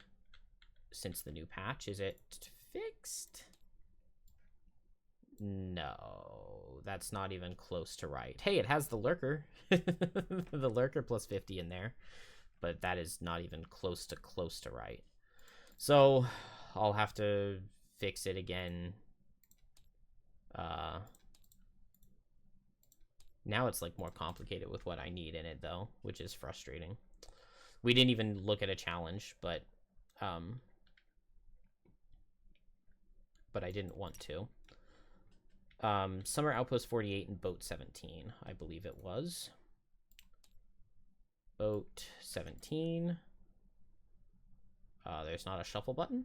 since the new patch. Is it fixed? No, that's not even close to right. Hey, it has the Lurker. The Lurker plus 50 in there. But that is not even close to right. So I'll have to fix it again. Now it's like more complicated with what I need in it though, which is frustrating. We didn't even look at a challenge, but I didn't want to. Summer Outpost 48 and Boat 17, I believe it was. Boat 17. There's not a shuffle button?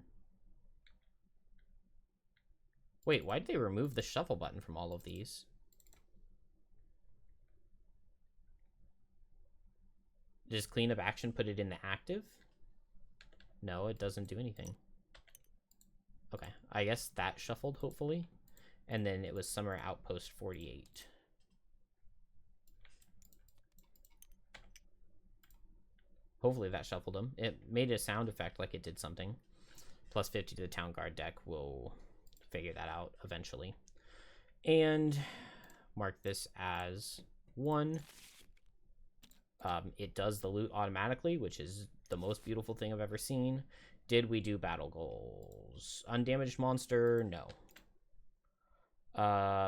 Wait, why did they remove the shuffle button from all of these? Does cleanup action put it in the active? No, it doesn't do anything. Okay, I guess that shuffled, hopefully. And then it was Summer Outpost 48. Hopefully that shuffled them. It made a sound effect like it did something. Plus 50 to the Town Guard deck. We'll figure that out eventually. And mark this as 1. It does the loot automatically, which is the most beautiful thing I've ever seen. Did we do battle goals? Undamaged monster? No.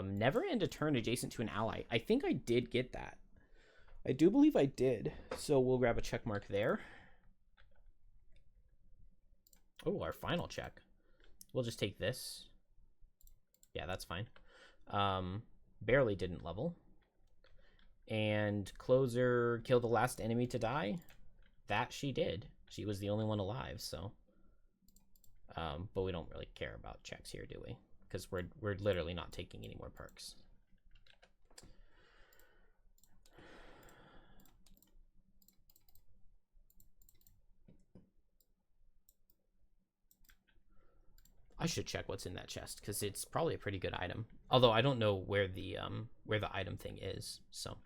Never end a turn adjacent to an ally. I think I did get that. I do believe I did. So we'll grab a check mark there. Oh, our final check. We'll just take this. Yeah, that's fine. Barely didn't level. And closer, kill the last enemy to die. That she did. She was the only one alive, so. But we don't really care about checks here, do we? Because we're literally not taking any more perks. I should check what's in that chest because it's probably a pretty good item. Although I don't know where the item thing is, so.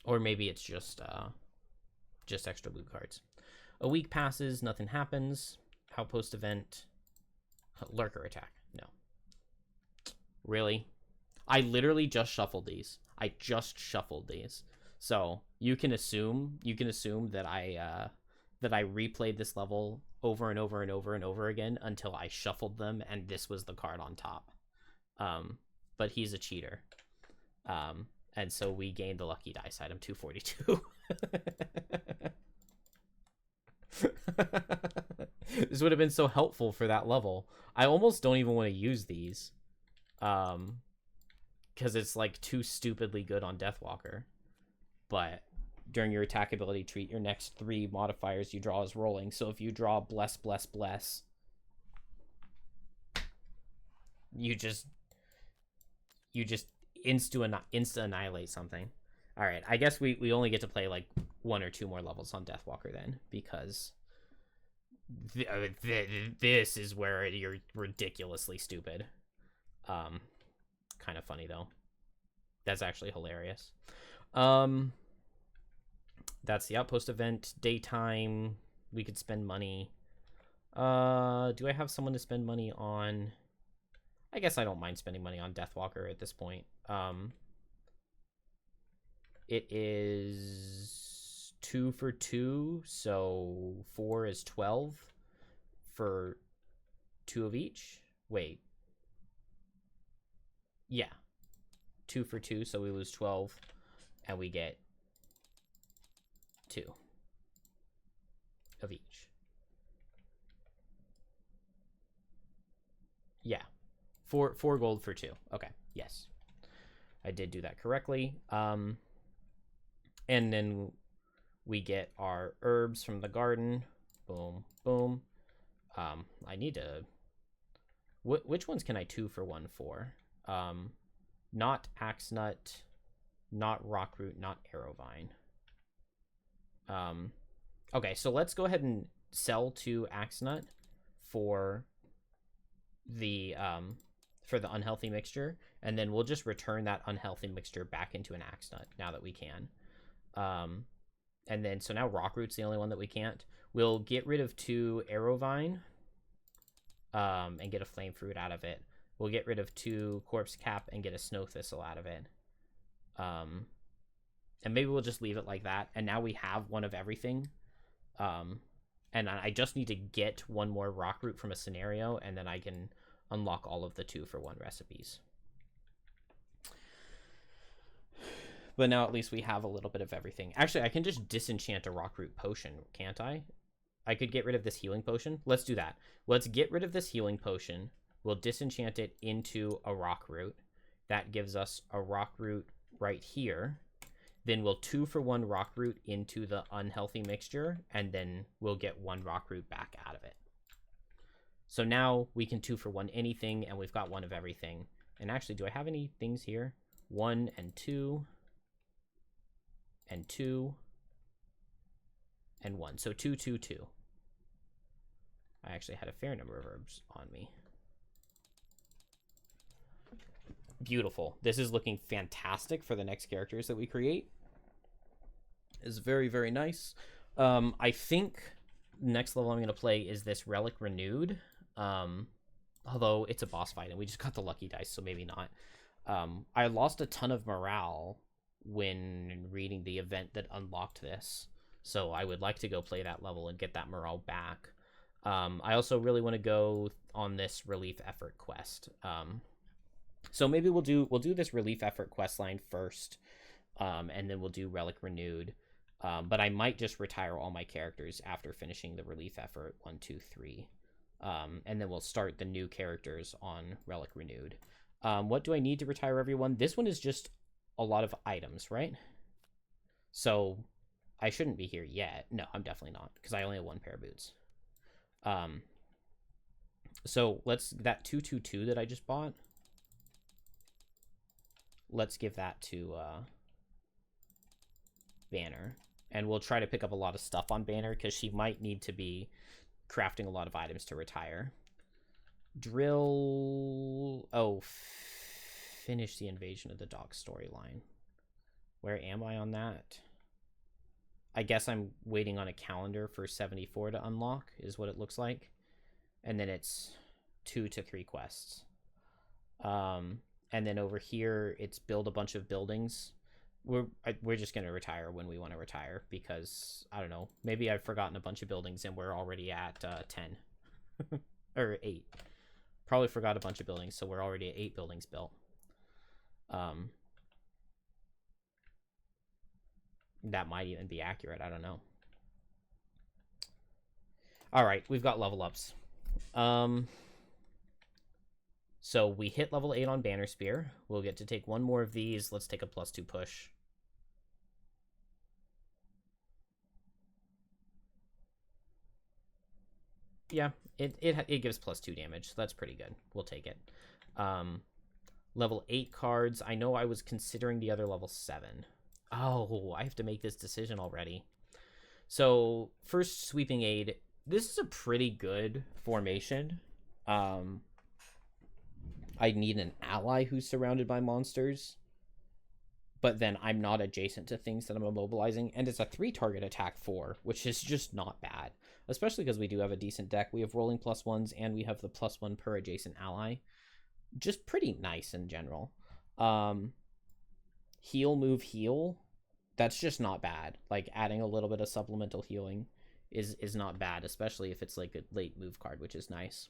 Or maybe it's just extra loot cards. A week passes, nothing happens. Outpost event. Lurker attack. No. Really? I literally just shuffled these. I just shuffled these. So you can assume that I replayed this level over and over and over and over again until I shuffled them and this was the card on top. But he's a cheater. And so we gained the lucky dice item 242. This would have been so helpful for that level. I almost don't even want to use these. Because it's like too stupidly good on Deathwalker. But during your attack ability, treat your next 3 modifiers you draw as rolling. So if you draw bless, bless, bless, you just insta annihilate something. All right, I guess we only get to play like 1 or 2 more levels on Deathwalker then, because this is where you're ridiculously stupid. Kind of funny though. That's actually hilarious. That's the outpost event. Daytime. We could spend money. Do I have someone to spend money on? I guess I don't mind spending money on Deathwalker at this point. It is 2 for 2, so 4 is 12 for 2 of each. Wait. Yeah. 2 for 2, so we lose 12, and we get 2 of each. Yeah. 4 gold for 2. Okay, yes. I did do that correctly. And then we get our herbs from the garden. Boom, boom. I need to... Which ones can I 2 for 1 for? Not Axenut, not Rockroot, not Arrowvine. Okay, so let's go ahead and sell 2 Axenut for the unhealthy mixture, and then we'll just return that unhealthy mixture back into an Axenut now that we can. And then, so now Rockroot's the only one that we can't. We'll get rid of 2 Arrowvine, and get a Flame Fruit out of it. We'll get rid of 2 Corpse Cap and get a Snow Thistle out of it. And maybe we'll just leave it like that. And now we have one of everything. And I just need to get 1 more Rockroot from a scenario, and then I can unlock all of the 2 for 1 recipes. But now at least we have a little bit of everything. Actually, I can just disenchant a Rockroot potion, can't I? I could get rid of this healing potion. Let's do that. Let's get rid of this healing potion. We'll disenchant it into a Rockroot. That gives us a Rockroot right here. Then we'll 2 for 1 Rockroot into the unhealthy mixture, and then we'll get 1 Rockroot back out of it. So now we can 2 for 1 anything, and we've got 1 of everything. And actually, do I have any things here? 1 and 2. And 2. And 1. So 2, 2, 2. I actually had a fair number of herbs on me. Beautiful. This is looking fantastic for the next characters that we create. It's very, very nice. I think next level I'm going to play is this Relic Renewed. Although it's a boss fight and we just got the lucky dice, so maybe not. I lost a ton of morale when reading the event that unlocked this, so I would like to go play that level and get that morale back. I also really want to go on this relief effort quest. So maybe we'll do this relief effort quest line first, and then we'll do Relic Renewed. But I might just retire all my characters after finishing the relief effort 1, 2, 3. And then we'll start the new characters on Relic Renewed. What do I need to retire everyone? This one is just a lot of items, right? So I shouldn't be here yet. No, I'm definitely not, because I only have 1 pair of boots. So that 222 that I just bought, let's give that to Banner. And we'll try to pick up a lot of stuff on Banner, because she might need to be crafting a lot of items to retire. Drill... Oh, finish the Invasion of the Dock storyline. Where am I on that? I guess I'm waiting on a calendar for 74 to unlock, is what it looks like. And then it's 2 to 3 quests. And then over here, it's build a bunch of buildings. We're just going to retire when we want to retire, because, I don't know, maybe I've forgotten a bunch of buildings and we're already at 10. Or 8. Probably forgot a bunch of buildings, so we're already at 8 buildings built. That might even be accurate, I don't know. Alright, we've got level ups. So we hit level 8 on Banner Spear. We'll get to take 1 more of these. Let's take a +2 push. Yeah, it gives +2 damage. So that's pretty good. We'll take it. Level 8 cards. I know I was considering the other level 7. Oh, I have to make this decision already. So first Sweeping Aid. This is a pretty good formation. I need an ally who's surrounded by monsters, but then I'm not adjacent to things that I'm immobilizing, and it's a 3-target attack 4, which is just not bad, especially because we do have a decent deck. We have rolling +1s, and we have the +1 per adjacent ally. Just pretty nice in general. Heal, move, heal. That's just not bad. Like, adding a little bit of supplemental healing is not bad, especially if it's like a late move card, which is nice.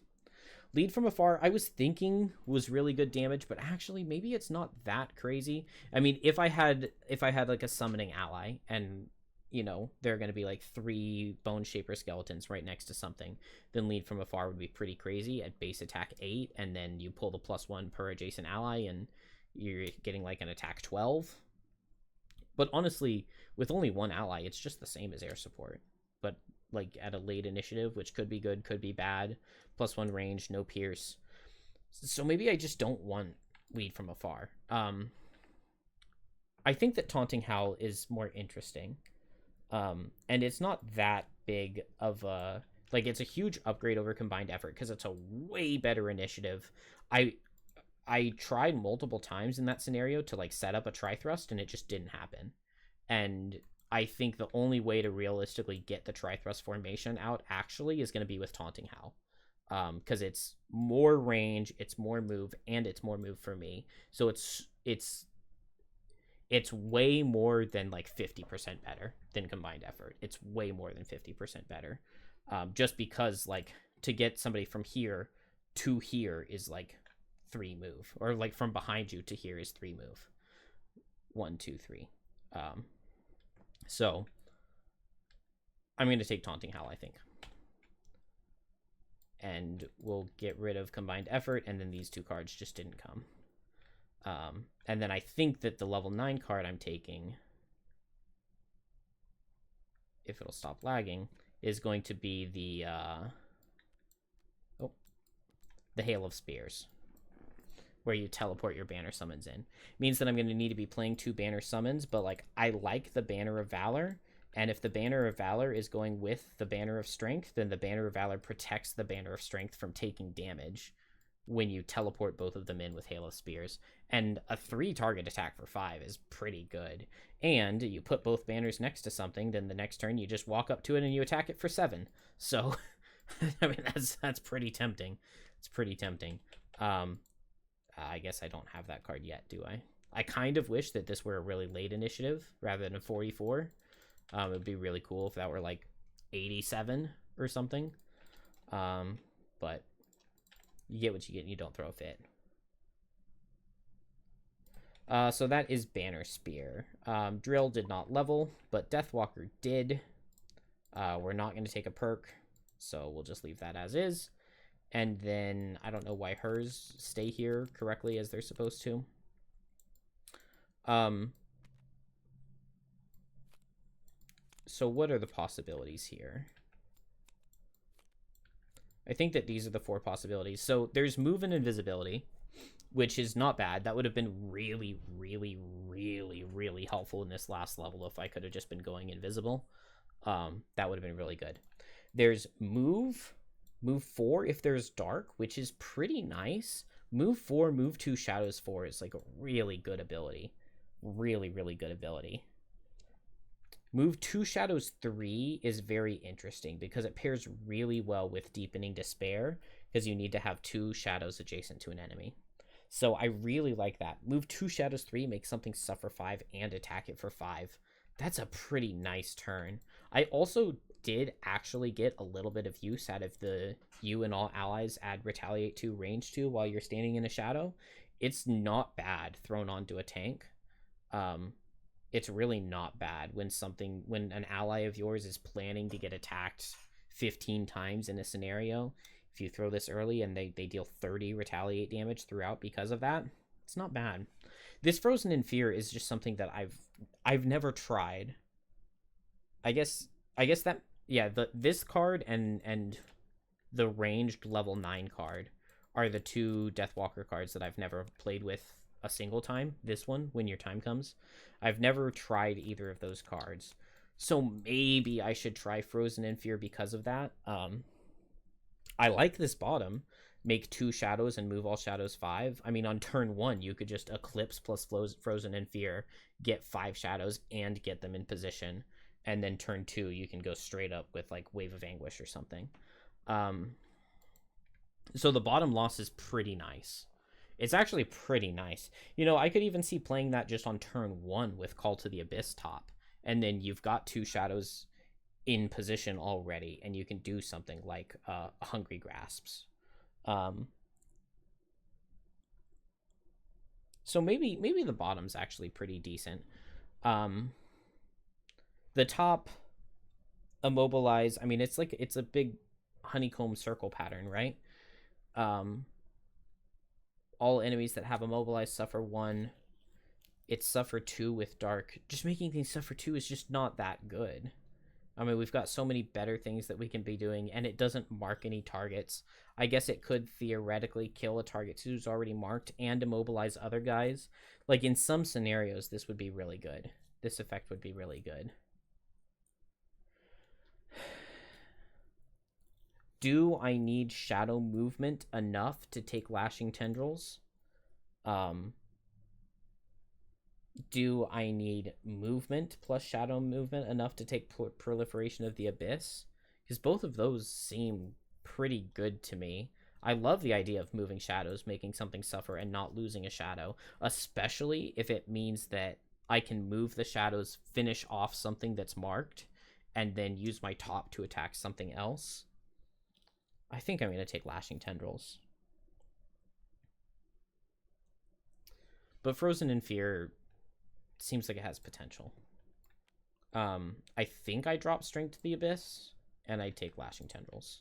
Lead from Afar, I was thinking was really good damage, but actually maybe it's not that crazy. I mean, if I had like a summoning ally, and you know, there are going to be like 3 Bone Shaper skeletons right next to something, then Lead from Afar would be pretty crazy at base attack 8, and then you pull the +1 per adjacent ally, and you're getting like an attack 12. But honestly, with only 1 ally, it's just the same as air support, but like at a late initiative, which could be good, could be bad. +1 range, no pierce. So maybe I just don't want Lead from Afar. I think that Taunting Howl is more interesting. And it's not that big of a... Like, it's a huge upgrade over Combined Effort, because it's a way better initiative. I tried multiple times in that scenario to, like, set up a Tri-Thrust, and it just didn't happen. And I think the only way to realistically get the Tri-Thrust formation out, actually, is going to be with Taunting Howl. Because it's more range, it's more move, and it's more move for me. So it's way more than like 50% better than Combined Effort. It's way more than 50% better. Just because like to get somebody from here to here is like 3 move, or like from behind you to here is 3 move. 1, 2, 3. So I'm going to take Taunting Howl, I think. And we'll get rid of Combined Effort, and then these 2 cards just didn't come. And then I think that the level 9 card I'm taking, if it'll stop lagging, is going to be the Hail of Spears, where you teleport your banner summons in. It means that I'm going to need to be playing 2 banner summons, but like I like the Banner of Valor, and if the Banner of Valor is going with the Banner of Strength, then the Banner of Valor protects the Banner of Strength from taking damage when you teleport both of them in with Hail of Spears. And a 3-target attack for 5 is pretty good. And you put both banners next to something, then the next turn you just walk up to it and you attack it for 7. So I mean, that's pretty tempting. It's pretty tempting. I guess I don't have that card yet, do I? I kind of wish that this were a really late initiative rather than a 44. It would be really cool if that were like 87 or something. But you get what you get and you don't throw a fit. So that is Banner Spear. Drill did not level, but Deathwalker did. We're not going to take a perk, so we'll just leave that as is. And then I don't know why hers stay here correctly as they're supposed to. So what are the possibilities here? I think that these are the 4 possibilities. So there's move and invisibility, which is not bad. That would have been really, really, really, really helpful in this last level if I could have just been going invisible. That would have been really good. There's move 4 if there's dark, which is pretty nice. Move 4, move 2, shadows 4 is like a really good ability. Really, really good ability. Move 2, shadows 3 is very interesting because it pairs really well with Deepening Despair because you need to have 2 shadows adjacent to an enemy. So I really like that. Move 2, shadows 3, make something suffer 5 and attack it for 5. That's a pretty nice turn. I also did actually get a little bit of use out of the you and all allies add retaliate 2, range 2 while you're standing in a shadow. It's not bad thrown onto a tank. It's really not bad when an ally of yours is planning to get attacked 15 times in a scenario. If you throw this early and they deal 30 retaliate damage throughout because of that, it's not bad. This Frozen in Fear is just something that I've never tried. I guess that, yeah, this card and the ranged level 9 card are the 2 Deathwalker cards that I've never played with a single time. This one, When Your Time Comes. I've never tried either of those cards. So maybe I should try Frozen in Fear because of that. I like this bottom. Make 2 shadows and move all shadows 5. I mean, on turn 1, you could just Eclipse plus Frozen in Fear, get 5 shadows and get them in position. And then turn 2, you can go straight up with like Wave of Anguish or something. So the bottom loss is pretty nice. It's actually pretty nice. You know, I could even see playing that just on turn 1 with Call to the Abyss top. And then you've got 2 shadows in position already, and you can do something like Hungry Grasps. So maybe the bottom's actually pretty decent. The top, Immobilize, I mean, it's a big honeycomb circle pattern, right? All enemies that have Immobilize suffer 1. It's suffer 2 with dark. Just making things suffer 2 is just not that good. I mean, we've got so many better things that we can be doing, and it doesn't mark any targets. I guess it could theoretically kill a target who's already marked and immobilize other guys. Like, in some scenarios, this would be really good. This effect would be really good. Do I need shadow movement enough to take Lashing Tendrils? Do I need movement plus shadow movement enough to take Proliferation of the Abyss? Because both of those seem pretty good to me. I love the idea of moving shadows, making something suffer and not losing a shadow, especially if it means that I can move the shadows, finish off something that's marked, and then use my top to attack something else. I think I'm going to take Lashing Tendrils. But Frozen in Fear seems like it has potential. I think I drop Strength to the Abyss, and I take Lashing Tendrils.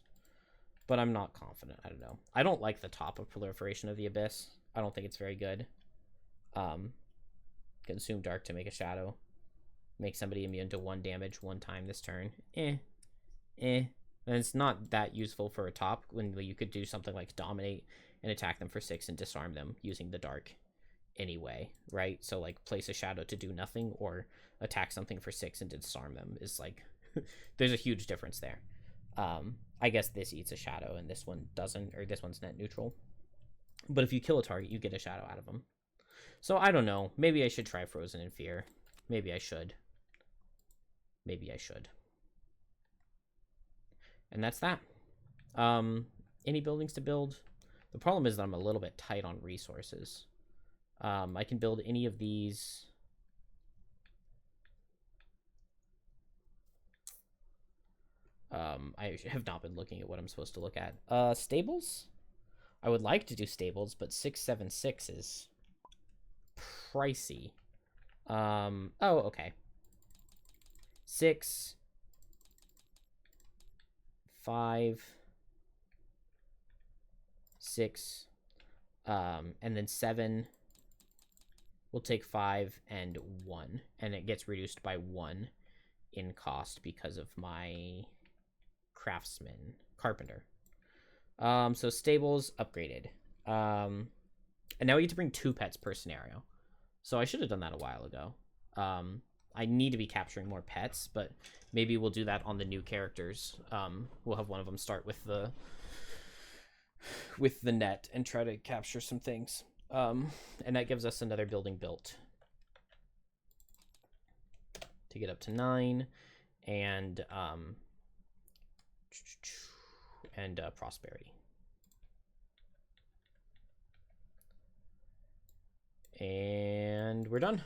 But I'm not confident. I don't know. I don't like the top of Proliferation of the Abyss. I don't think it's very good. Consume Dark to make a shadow. Make somebody immune to 1 damage 1 time this turn. And it's not that useful for a top when you could do something like Dominate and attack them for 6 and disarm them using the dark anyway, right? So like place a shadow to do nothing or attack something for 6 and disarm them is like there's a huge difference there. I guess this eats a shadow and this one doesn't, or this one's net neutral. But if you kill a target, you get a shadow out of them. So I don't know. Maybe I should try Frozen in Fear. Maybe I should. Maybe I should. And that's that. Any buildings to build? The problem is that I'm a little bit tight on resources. I can build any of these. I have not been looking at what I'm supposed to look at. Stables? I would like to do stables, but 676 is pricey. Oh, okay. 6, 5, 6, and then 7. We'll take 5 and 1, and it gets reduced by 1 in cost because of my carpenter. So stables upgraded. And now we get to bring 2 pets per scenario. So I should have done that a while ago. I need to be capturing more pets, but maybe we'll do that on the new characters. We'll have one of them start with the net and try to capture some things. And that gives us another building built to get up to 9, and prosperity. And we're done.